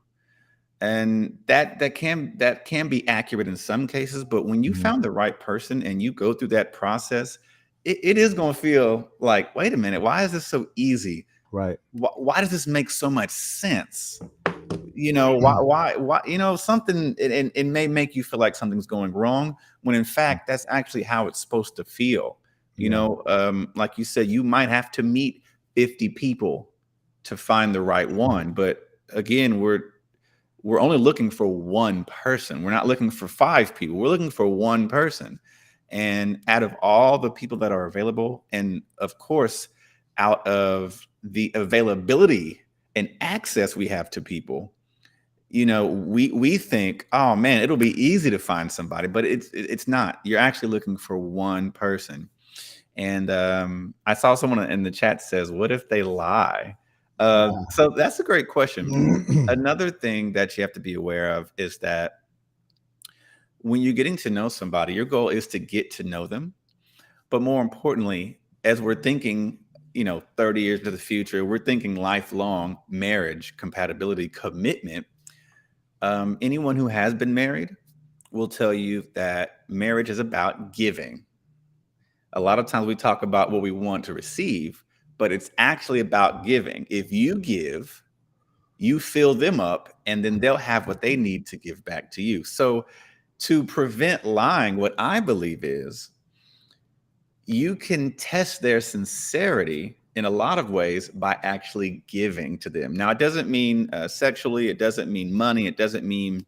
And that can be accurate in some cases, but when you Hmm. found the right person and you go through that process, it is going to feel like, wait a minute, why is this so easy? Right. Why does this make so much sense? Why something, it may make you feel like something's going wrong, when in fact that's actually how it's supposed to feel. Yeah. Like you said, you might have to meet 50 people to find the right one, but again, we're only looking for one person. We're not looking for 5 people. We're looking for one person. And out of all the people that are available, and of course, out of the availability and access we have to people, we think, oh man, it'll be easy to find somebody, but it's not. You're actually looking for one person. And I saw someone in the chat says, what if they lie? So that's a great question. Another thing that you have to be aware of is that when you're getting to know somebody, your goal is to get to know them. But more importantly, as we're thinking, 30 years to the future, we're thinking lifelong marriage, compatibility, commitment. Anyone who has been married will tell you that marriage is about giving. A lot of times we talk about what we want to receive, but it's actually about giving. If you give, you fill them up, and then they'll have what they need to give back to you. So, to prevent lying, what I believe is you can test their sincerity in a lot of ways by actually giving to them. Now, it doesn't mean sexually, it doesn't mean money, it doesn't mean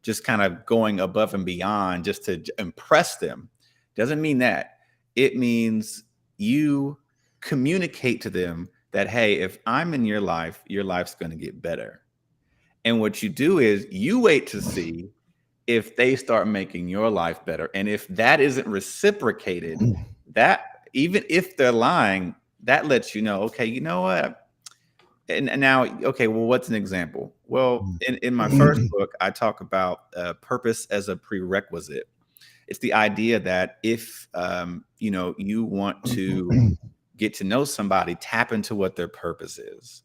just kind of going above and beyond just to impress them. Doesn't mean that. It means you communicate to them that, hey, if I'm in your life's going to get better. And what you do is you wait to see if they start making your life better. And if that isn't reciprocated, that, even if they're lying, that lets you know, okay, you know what? And now, okay, well, what's an example? Well, in my first book, I talk about purpose as a prerequisite. It's the idea that if you want to get to know somebody, tap into what their purpose is.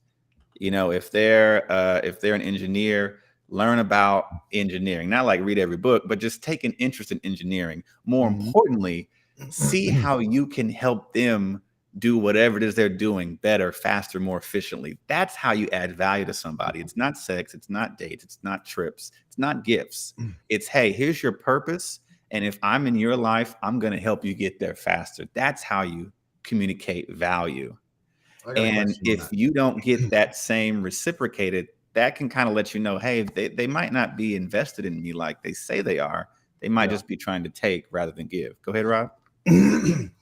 If they're an engineer, learn about engineering. Not like read every book, but just take an interest in engineering. More Mhm. importantly, see how you can help them do whatever it is they're doing better, faster, more efficiently. That's how you add value to somebody. It's not sex, it's not dates, it's not trips, it's not gifts. It's, hey, here's your purpose, and if I'm in your life, I'm going to help you get there faster. That's how you communicate value. I got a And question on if that. you don't get that same reciprocated, that can kind of let you know, hey, they might not be invested in me like they say they are. They might Yeah. just be trying to take rather than give. Go ahead, Rob.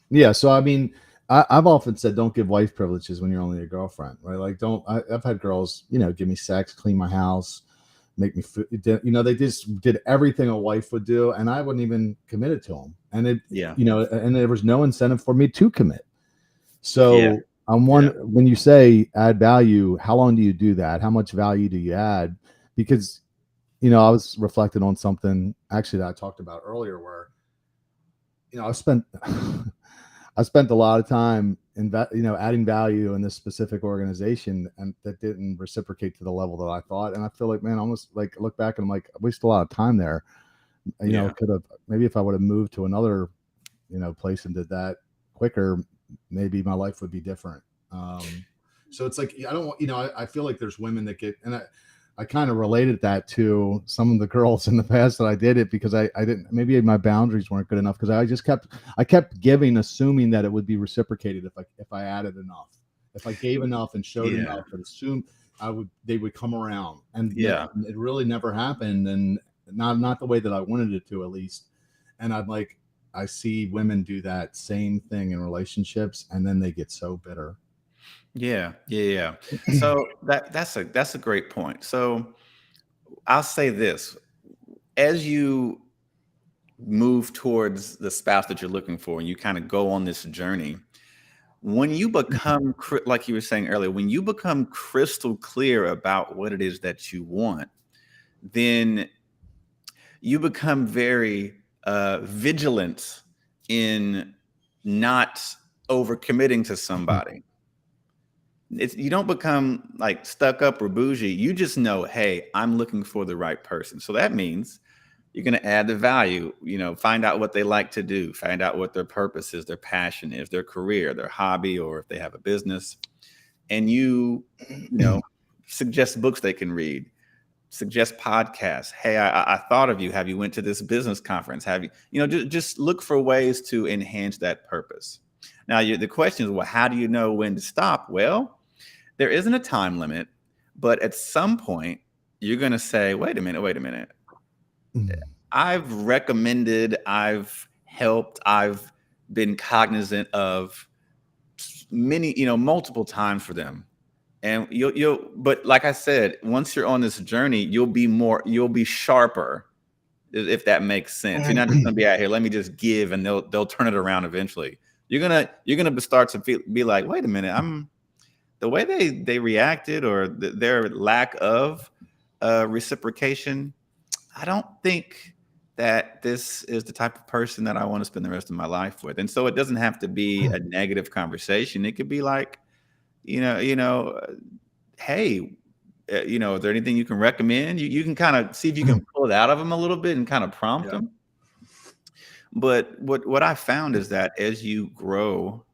Yeah. So, I mean, I've often said, don't give wife privileges when you're only a girlfriend, right? Like, I've had girls, give me sex, clean my house, make me food. They just did everything a wife would do, and I wouldn't even commit it to them. And Yeah. And there was no incentive for me to commit. Yeah. So when you say add value, how long do you do that? How much value do you add? Because, I was reflecting on something actually that I talked about earlier where, I spent I spent a lot of time adding value in this specific organization, and that didn't reciprocate to the level that I thought. And I feel like, man, almost like look back and I'm like, I wasted a lot of time there. Yeah. Could have, maybe if I would have moved to another, place and did that quicker, maybe my life would be different. So it's like, I don't, I feel like there's women that get, and I kind of related that to some of the girls in the past that I did it because I didn't, maybe my boundaries weren't good enough because I kept giving, assuming that it would be reciprocated if I added enough, if I gave enough and showed enough, and assumed they would come around, and it really never happened, and not the way that I wanted it to, at least. And I see women do that same thing in relationships, and then they get so bitter. Yeah. So that's a great point. So I'll say this: as you move towards the spouse that you're looking for, and you kind of go on this journey, when you become, like you were saying earlier, when you become crystal clear about what it is that you want, then you become very vigilant in not overcommitting to somebody. You don't become like stuck up or bougie. You just know, hey, I'm looking for the right person. So that means you're going to add the value, find out what they like to do, find out what their purpose is, their passion is, their career, their hobby, or if they have a business. And you suggest books they can read, suggest podcasts. Hey, I thought of you. Have you went to this business conference? Have you, just look for ways to enhance that purpose. Now, the question is, well, how do you know when to stop? Well, there isn't a time limit, but at some point you're going to say, wait a minute. I've recommended, I've helped, I've been cognizant of many, multiple times for them. And but like I said, once you're on this journey, you'll be sharper, if that makes sense. You're not just going to be out here, let me just give, and they'll turn it around eventually. You're gonna start to be like, wait a minute, the way they reacted, or their lack of reciprocation, I don't think that this is the type of person that I want to spend the rest of my life with. And so it doesn't have to be a negative conversation. It could be like, hey, is there anything you can recommend? You can kind of see if you can pull it out of them a little bit and kind of prompt them. But what I found is that as you grow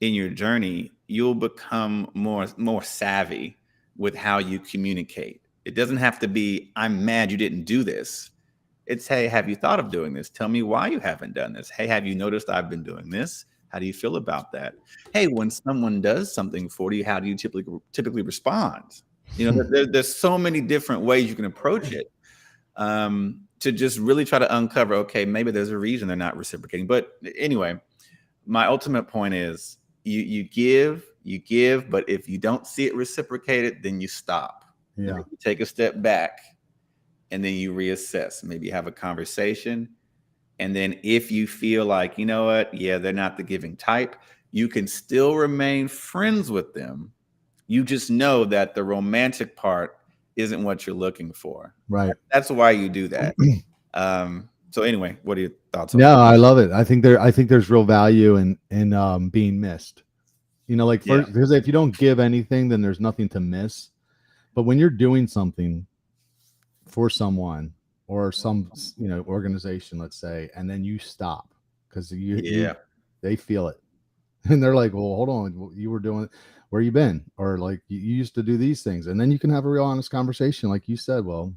in your journey, you'll become more savvy with how you communicate. It doesn't have to be, I'm mad you didn't do this. It's, hey, have you thought of doing this? Tell me why you haven't done this. Hey, have you noticed I've been doing this? How do you feel about that? Hey, when someone does something for you, how do you typically respond? There's so many different ways you can approach it, to just really try to uncover, okay, maybe there's a reason they're not reciprocating. But anyway, my ultimate point is you give, but if you don't see it reciprocated, then you stop. Yeah. You take a step back, and then you reassess. Maybe have a conversation. And then if you feel like, you know what, yeah, they're not the giving type, you can still remain friends with them. You just know that the romantic part isn't what you're looking for. Right. That's why you do that. So anyway, what are your thoughts on that? that? I love it. I think there's real value in being missed. Because if you don't give anything, then there's nothing to miss. But when you're doing something for someone or some organization, let's say, and then you stop because they feel it, and they're like, well, hold on, you were doing, where you been, or like you used to do these things, and then you can have a real honest conversation, like you said, well,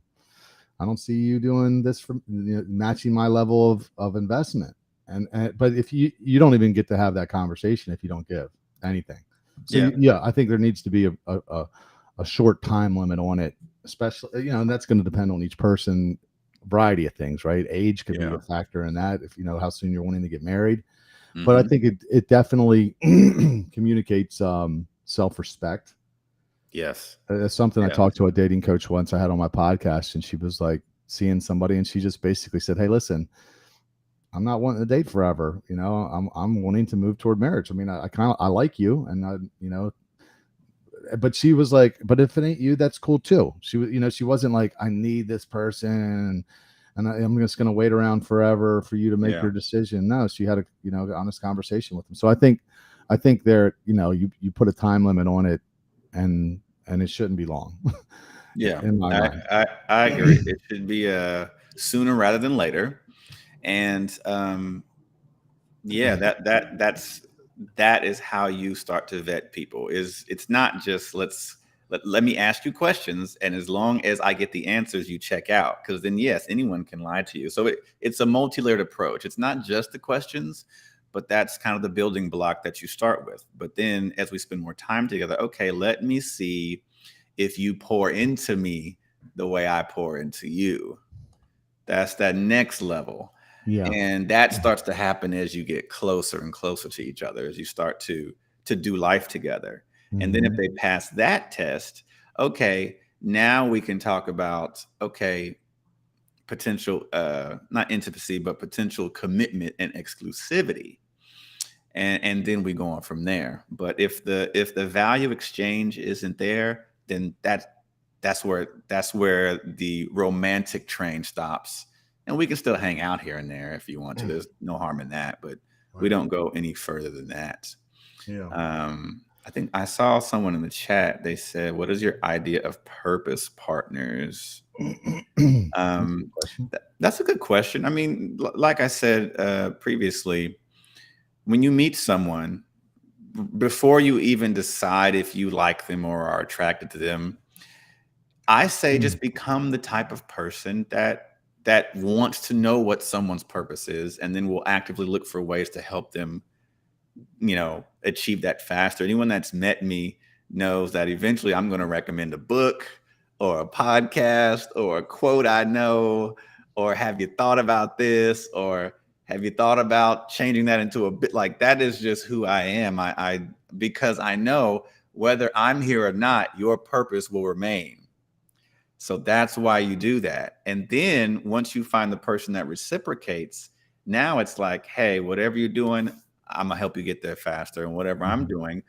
I don't see you doing this for matching my level of investment, and but if you don't even get to have that conversation if you don't give anything. So I think there needs to be a short time limit on it, especially, and that's going to depend on each person, variety of things, right? Age could be a factor in that, if how soon you're wanting to get married. but I Hmm. think it definitely communicates self-respect. Yes. It's something I Yes. talked to a dating coach once I had on my podcast, and she was like seeing somebody, and she just basically said, "Hey, listen, I'm not wanting to date forever. I'm wanting to move toward marriage. I mean, I kind of I like you, and but she was like, but if it ain't you, that's cool too. She was, she wasn't like, I need this person, and I'm just gonna wait around forever for you to make Yeah. your decision. No, she had a honest conversation with him. So I think there, you put a time limit on it, and it shouldn't be long, Yeah. in my I, mind. I agree. It should be sooner rather than later. And yeah, that is how you start to vet people. It's not just let me ask you questions, and as long as I get the answers, you check out. Because then yes, anyone can lie to you. So it's a multi-layered approach. It's not just the questions, but that's kind of the building block that you start with. But then as we spend more time together, okay, let me see if you pour into me the way I pour into you. That's that next level. Yeah. And that starts to happen as you get closer and closer to each other, as you start to do life together. And then if Hmm. they pass that test, okay, now we can talk about, okay, potential not intimacy, but potential commitment and exclusivity. And then we go on from there. But if the value exchange isn't there, then that's where the romantic train stops. And we can still hang out here and there if you want to. There's no harm in that, but we Right. don't go any further than that. Yeah. I think I saw someone in the chat. They said, "What is your idea of purpose partners?" That's a good question. That's a good question. I mean, like I said previously, when you meet someone, before you even decide if you like them or are attracted to them, I say Mm. just become the type of person that wants to know what someone's purpose is, and then will actively look for ways to help them, achieve that faster. Anyone that's met me knows that eventually I'm going to recommend a book or a podcast or a quote I know, or have you thought about this, or have you thought about changing that into a bit. Like, that is just who I am. I because I know whether I'm here or not, your purpose will remain. So that's why you do that. And then once you find the person that reciprocates, now it's like, hey, whatever you're doing, I'm gonna help you get there faster. And whatever I'm Mhm. doing,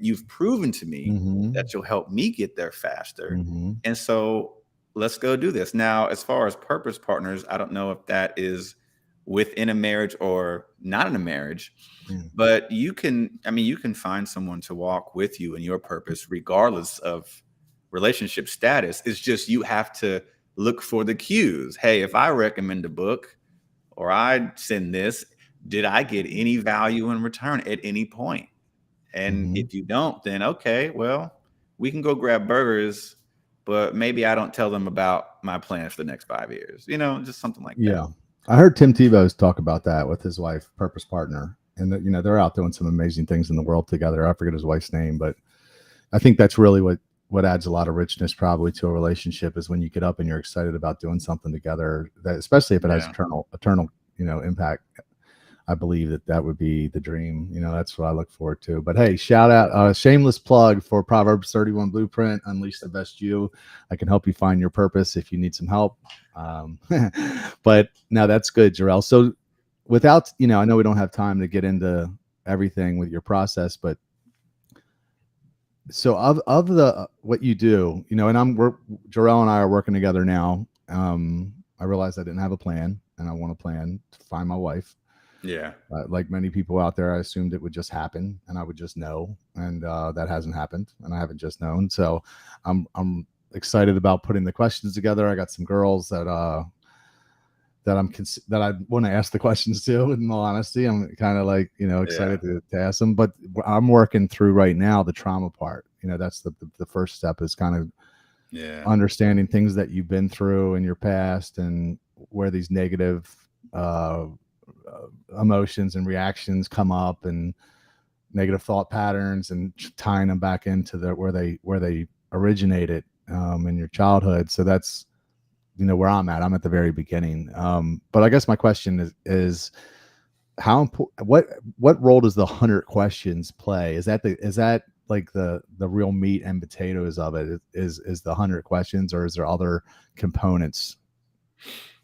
you've proven to me Mhm. that you'll help me get there faster. Mhm. And so let's go do this. Now, as far as purpose partners, I don't know if that is within a marriage or not in a marriage, Mm. but you can find someone to walk with you in your purpose, regardless of relationship status. It's just you have to look for the cues. Hey, if I recommend a book or I send this, did I get any value in return at any point? And Mhm. if you don't, then okay, well, we can go grab burgers, but maybe I don't tell them about my plans for the next 5 years. Just something like that. Yeah. I heard Tim Tebow's talk about that with his wife, purpose partner, and that, they're out doing some amazing things in the world together. I forget his wife's name, but I think that's really what adds a lot of richness probably to a relationship, is when you get up and you're excited about doing something together, that, especially if it has Yeah. eternal impact. I believe that would be the dream. That's what I look forward to. But hey, shout out, shameless plug for Proverbs 31 Blueprint, Unleash the Best You. I can help you find your purpose if you need some help. Um, but now that's good, Jarrell. So without, I know we don't have time to get into everything with your process, but so of the what you do, and Jarrell and I are working together now. I realized I didn't have a plan, and I want a plan to find my wife. Yeah. Like many people out there, I assumed it would just happen and I would just know, and that hasn't happened, and I haven't just known. So I'm excited about putting the questions together. I got some girls that I want to ask the questions to. In all honesty, I'm kind of like Yeah. excited to ask them. But I'm working through right now the trauma part. That's the first step, is kind of Yeah. understanding things that you've been through in your past, and where these negative uh, emotions and reactions come up, and negative thought patterns, and tying them back into where they originated in your childhood. So that's where I'm at. I'm at the very beginning. But I guess my question is how important, what role does the 100 questions play? Is that like the real meat and potatoes of it, is the 100 questions, or is there other components?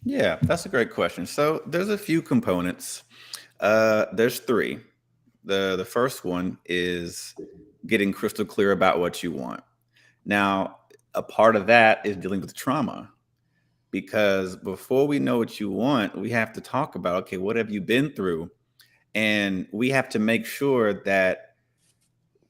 Yeah, that's a great question. So there's a few components. There's three. The first one is getting crystal clear about what you want. Now, a part of that is dealing with trauma, because before we know what you want, we have to talk about, okay, what have you been through? And we have to make sure that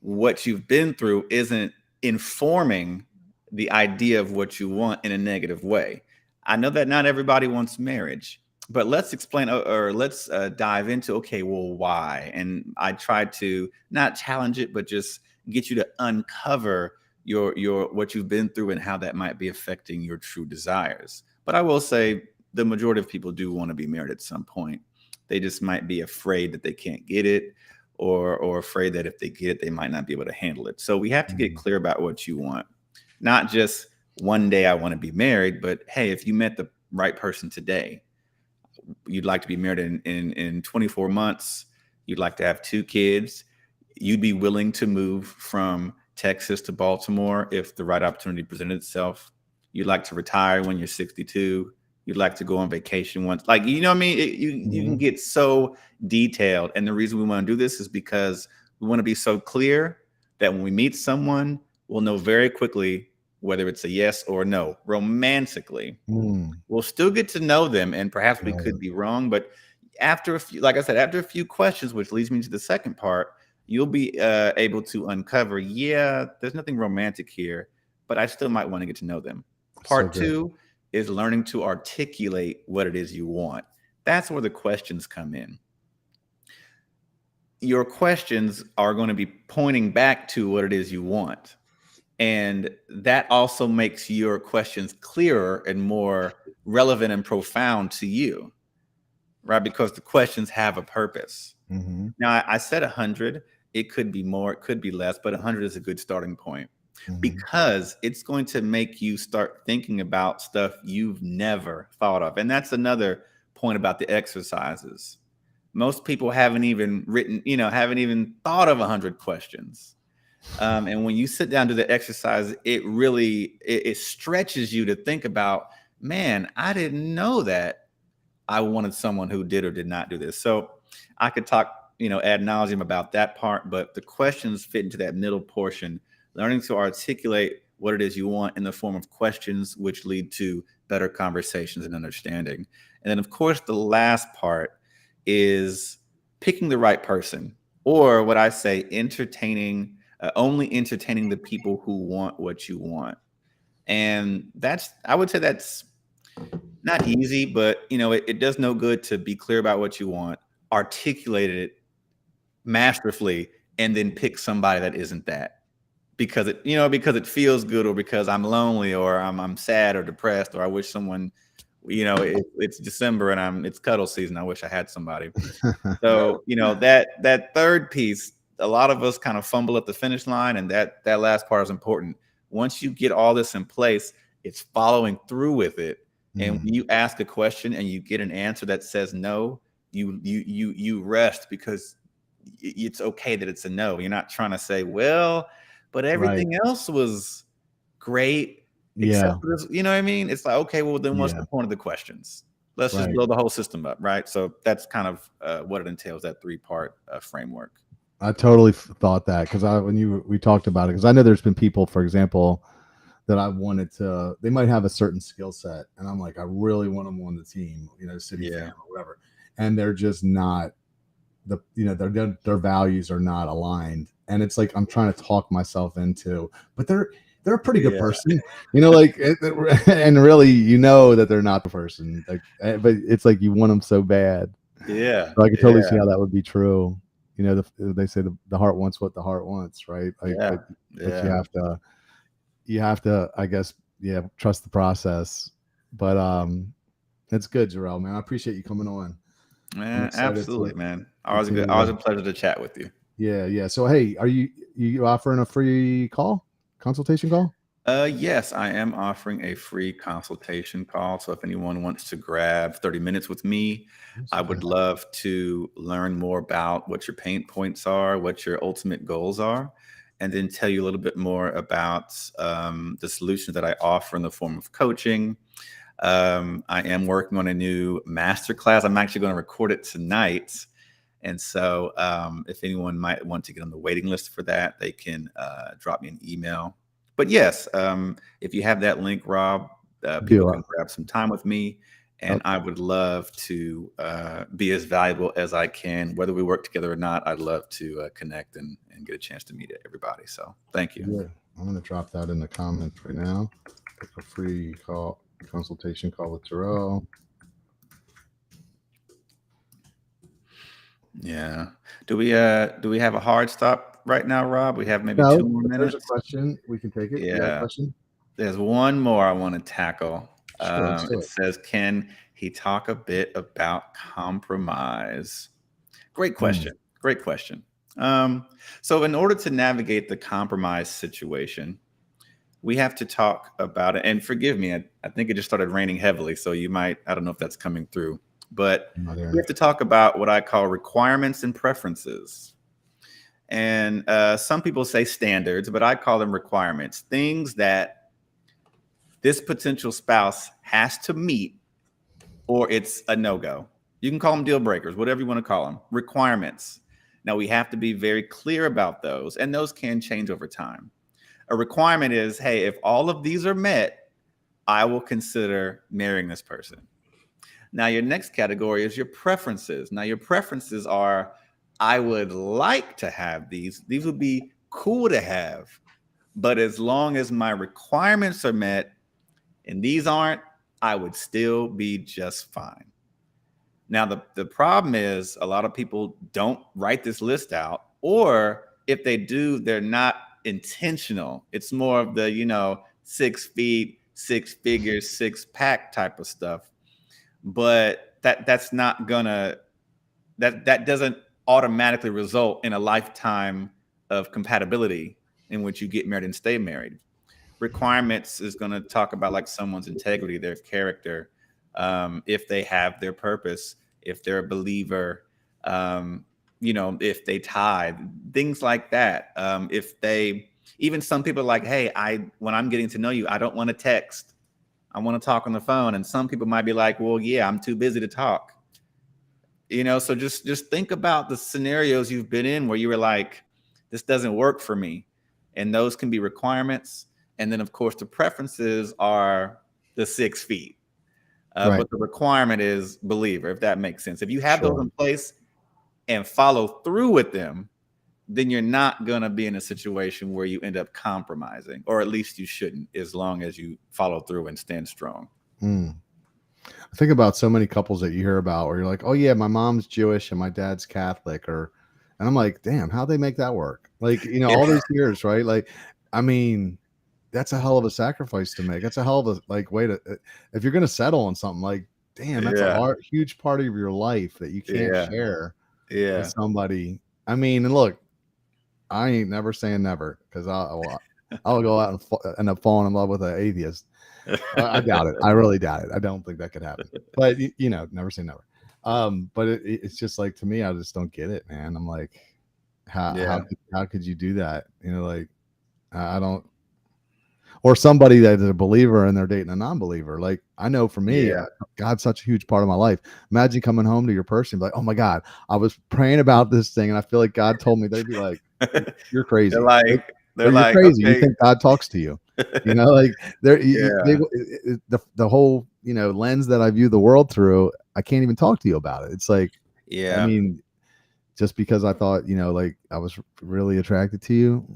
what you've been through isn't informing the idea of what you want in a negative way. I know that not everybody wants marriage, but let's explain, or let's dive into, okay, well, why? And I try to not challenge it, but just get you to uncover your what you've been through and how that might be affecting your true desires. But I will say the majority of people do want to be married at some point. They just might be afraid that they can't get it, or afraid that if they get it, they might not be able to handle it. So we have to get clear about what you want. Not just one day I want to be married, but hey, if you met the right person today, you'd like to be married in 24 months, you'd like to have 2 kids, you'd be willing to move from Texas to Baltimore if the right opportunity presented itself. You'd like to retire when you're 62. You'd like to go on vacation once. Like, you know what I mean? You can get so detailed. And the reason we want to do this is because we want to be so clear that when we meet someone, we'll know very quickly whether it's a yes or a no. Romantically, we'll still get to know them, and perhaps we could be wrong. But after a few, like I said, after a few questions, which leads me to the second part, you'll be able to uncover, yeah, there's nothing romantic here, but I still might want to get to know them. Part two is learning to articulate what it is you want. That's where the questions come in. Your questions are going to be pointing back to what it is you want. And that also makes your questions clearer and more relevant and profound to you, right? Because the questions have a purpose. Now, I said 100. It could be more, it could be less, but 100 is a good starting point, because it's going to make you start thinking about stuff you've never thought of. And that's another point about the exercises. Most people haven't even haven't even thought of 100 questions. And when you sit down to the exercise, it really, it stretches you to think about, man, I didn't know that I wanted someone who did or did not do this. So I could talk, ad nauseum about that part, but the questions fit into that middle portion, learning to articulate what it is you want in the form of questions, which lead to better conversations and understanding. And then, of course, the last part is picking the right person, or what I say, only entertaining the people who want what you want. And I would say that's not easy, but it does no good to be clear about what you want, articulate it masterfully, and then pick somebody that isn't that, because it feels good, or because I'm lonely, or I'm sad or depressed, or I wish someone, it's December and it's cuddle season, I wish I had somebody. So that third piece, a lot of us kind of fumble at the finish line, and that last part is important. Once you get all this in place, it's following through with it. And when you ask a question and you get an answer that says no, you rest, because it's okay that it's a no. You're not trying to say, well, but everything else was great except for this. You know what I mean? It's like, okay, well, then what's the point of the questions? Let's just blow the whole system up, right? So that's kind of what it entails, that 3-part framework. I totally thought that, because we talked about it, because I know there's been people, for example, that I wanted to, they might have a certain skill set, and I'm like, I really want them on the team, city fan or whatever, and they're just not their values are not aligned, and it's like I'm trying to talk myself into, but they're a pretty good person, and really, that they're not the person, but it's like you want them so bad. So I can totally see how that would be true. They say the heart wants what the heart wants, right? But you have to, I guess, trust the process. But it's good, Jarrell, man. I appreciate you coming on. Man, absolutely, man. Always a pleasure to chat with you. Yeah. So, hey, are you offering a free consultation call? Yes, I am offering a free consultation call. So if anyone wants to grab 30 minutes with me, I would love to learn more about what your pain points are, what your ultimate goals are, and then tell you a little bit more about the solutions that I offer in the form of coaching. I am working on a new masterclass. I'm actually going to record it tonight. And so if anyone might want to get on the waiting list for that, they can drop me an email. But yes, if you have that link, Rob, people can grab some time with me. And I would love to be as valuable as I can. Whether we work together or not, I'd love to connect and get a chance to meet everybody. So thank you. Yeah, I'm going to drop that in the comments right now. Pick a free consultation call with Terrell. Yeah. Do we have a hard stop right now, Rob? We have maybe 2 more minutes. There's a question. We can take it. Yeah. You got a question? There's one more I want to tackle. Sure, It says, can he talk a bit about compromise? Great question. Great question. So in order to navigate the compromise situation, we have to talk about it. And forgive me, I think it just started raining heavily. So you might, I don't know if that's coming through, but we have to talk about what I call requirements and preferences. And some people say standards, but I call them requirements, things that this potential spouse has to meet or it's a no-go. You can call them deal breakers, whatever you want to call them, requirements. Now, we have to be very clear about those, and those can change over time. A requirement is, hey, if all of these are met, I will consider marrying this person. Now, your next category is your preferences. Now, your preferences are, I would like to have these. These would be cool to have. But as long as my requirements are met and these aren't, I would still be just fine. Now, the problem is a lot of people don't write this list out, or if they do, they're not intentional. It's more of the, 6 feet, 6 figures, 6-pack type of stuff. But that's not gonna, that doesn't automatically result in a lifetime of compatibility in which you get married and stay married. Requirements is going to talk about like someone's integrity, their character, if they have their purpose, if they're a believer, if they tithe, things like that. Even some people are like, hey, when I'm getting to know you, I don't want to text. I want to talk on the phone. And some people might be like, well, yeah, I'm too busy to talk. So just think about the scenarios you've been in where you were like, this doesn't work for me. And those can be requirements. And then, of course, the preferences are the 6 feet. Right. But the requirement is believer, if that makes sense. If you have those in place and follow through with them, then you're not going to be in a situation where you end up compromising, or at least you shouldn't, as long as you follow through and stand strong. I think about so many couples that you hear about where you're like, oh yeah, my mom's Jewish and my dad's Catholic, and I'm like, damn, how'd they make that work? Like, all these years, right? Like, I mean, that's a hell of a sacrifice to make. That's a hell of a way to, if you're going to settle on something, like, damn, that's a huge part of your life that you can't share with somebody. I mean, and look, I ain't never saying never, because I'll go out and end up falling in love with an atheist. I doubt it. I really doubt it. I don't think that could happen. But never say never. But it's just like, to me, I just don't get it, man. I'm like, how could you do that? Like, I don't. Or somebody that is a believer and they're dating a non-believer. Like, I know for me, God's such a huge part of my life. Imagine coming home to your person, like, oh my God, I was praying about this thing and I feel like God told me. They'd be like, you're crazy. They're like, crazy. Okay. You think God talks to you? Like the whole lens that I view the world through. I can't even talk to you about it. It's like, I mean, just because I thought like I was really attracted to you,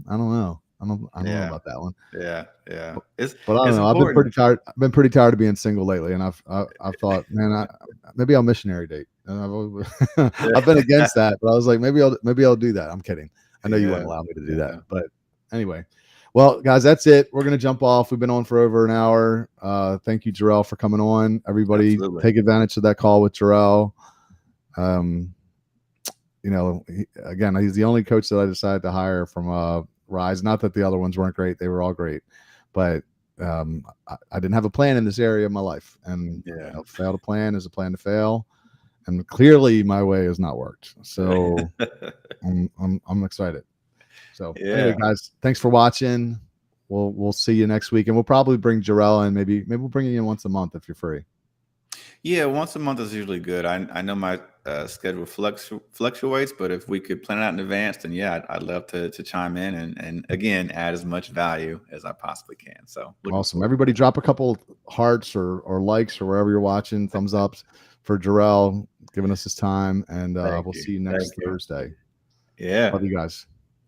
I don't know. I don't know about that one. Yeah. But I don't know. I've been pretty tired. I've been pretty tired of being single lately, and I've thought, man, maybe I'll missionary date. And I've been against that, but I was like, maybe I'll do that. I'm kidding. I know you wouldn't allow me to do that, but anyway. Well, guys, that's it. We're gonna jump off. We've been on for over an hour. Thank you, Jarrell, for coming on. Everybody, take advantage of that call with Jarrell. Again, he's the only coach that I decided to hire from Rise. Not that the other ones weren't great; they were all great. but I didn't have a plan in this area of my life, and Yeah. fail to plan is a plan to fail, and clearly my way has not worked. So I'm excited. So anyway, Yeah. guys, thanks for watching. We'll see you next week, and we'll probably bring Jarrell in. Maybe we'll bring you in once a month if you're free. Yeah, once a month is usually good. I know my schedule fluctuates, but if we could plan it out in advance, then yeah, I'd love to chime in and again add as much value as I possibly can. So Awesome. Everybody drop a couple hearts or likes or wherever you're watching, thumbs ups for Jarrell giving us his time, and we'll see you next Thursday. Yeah. Love you guys.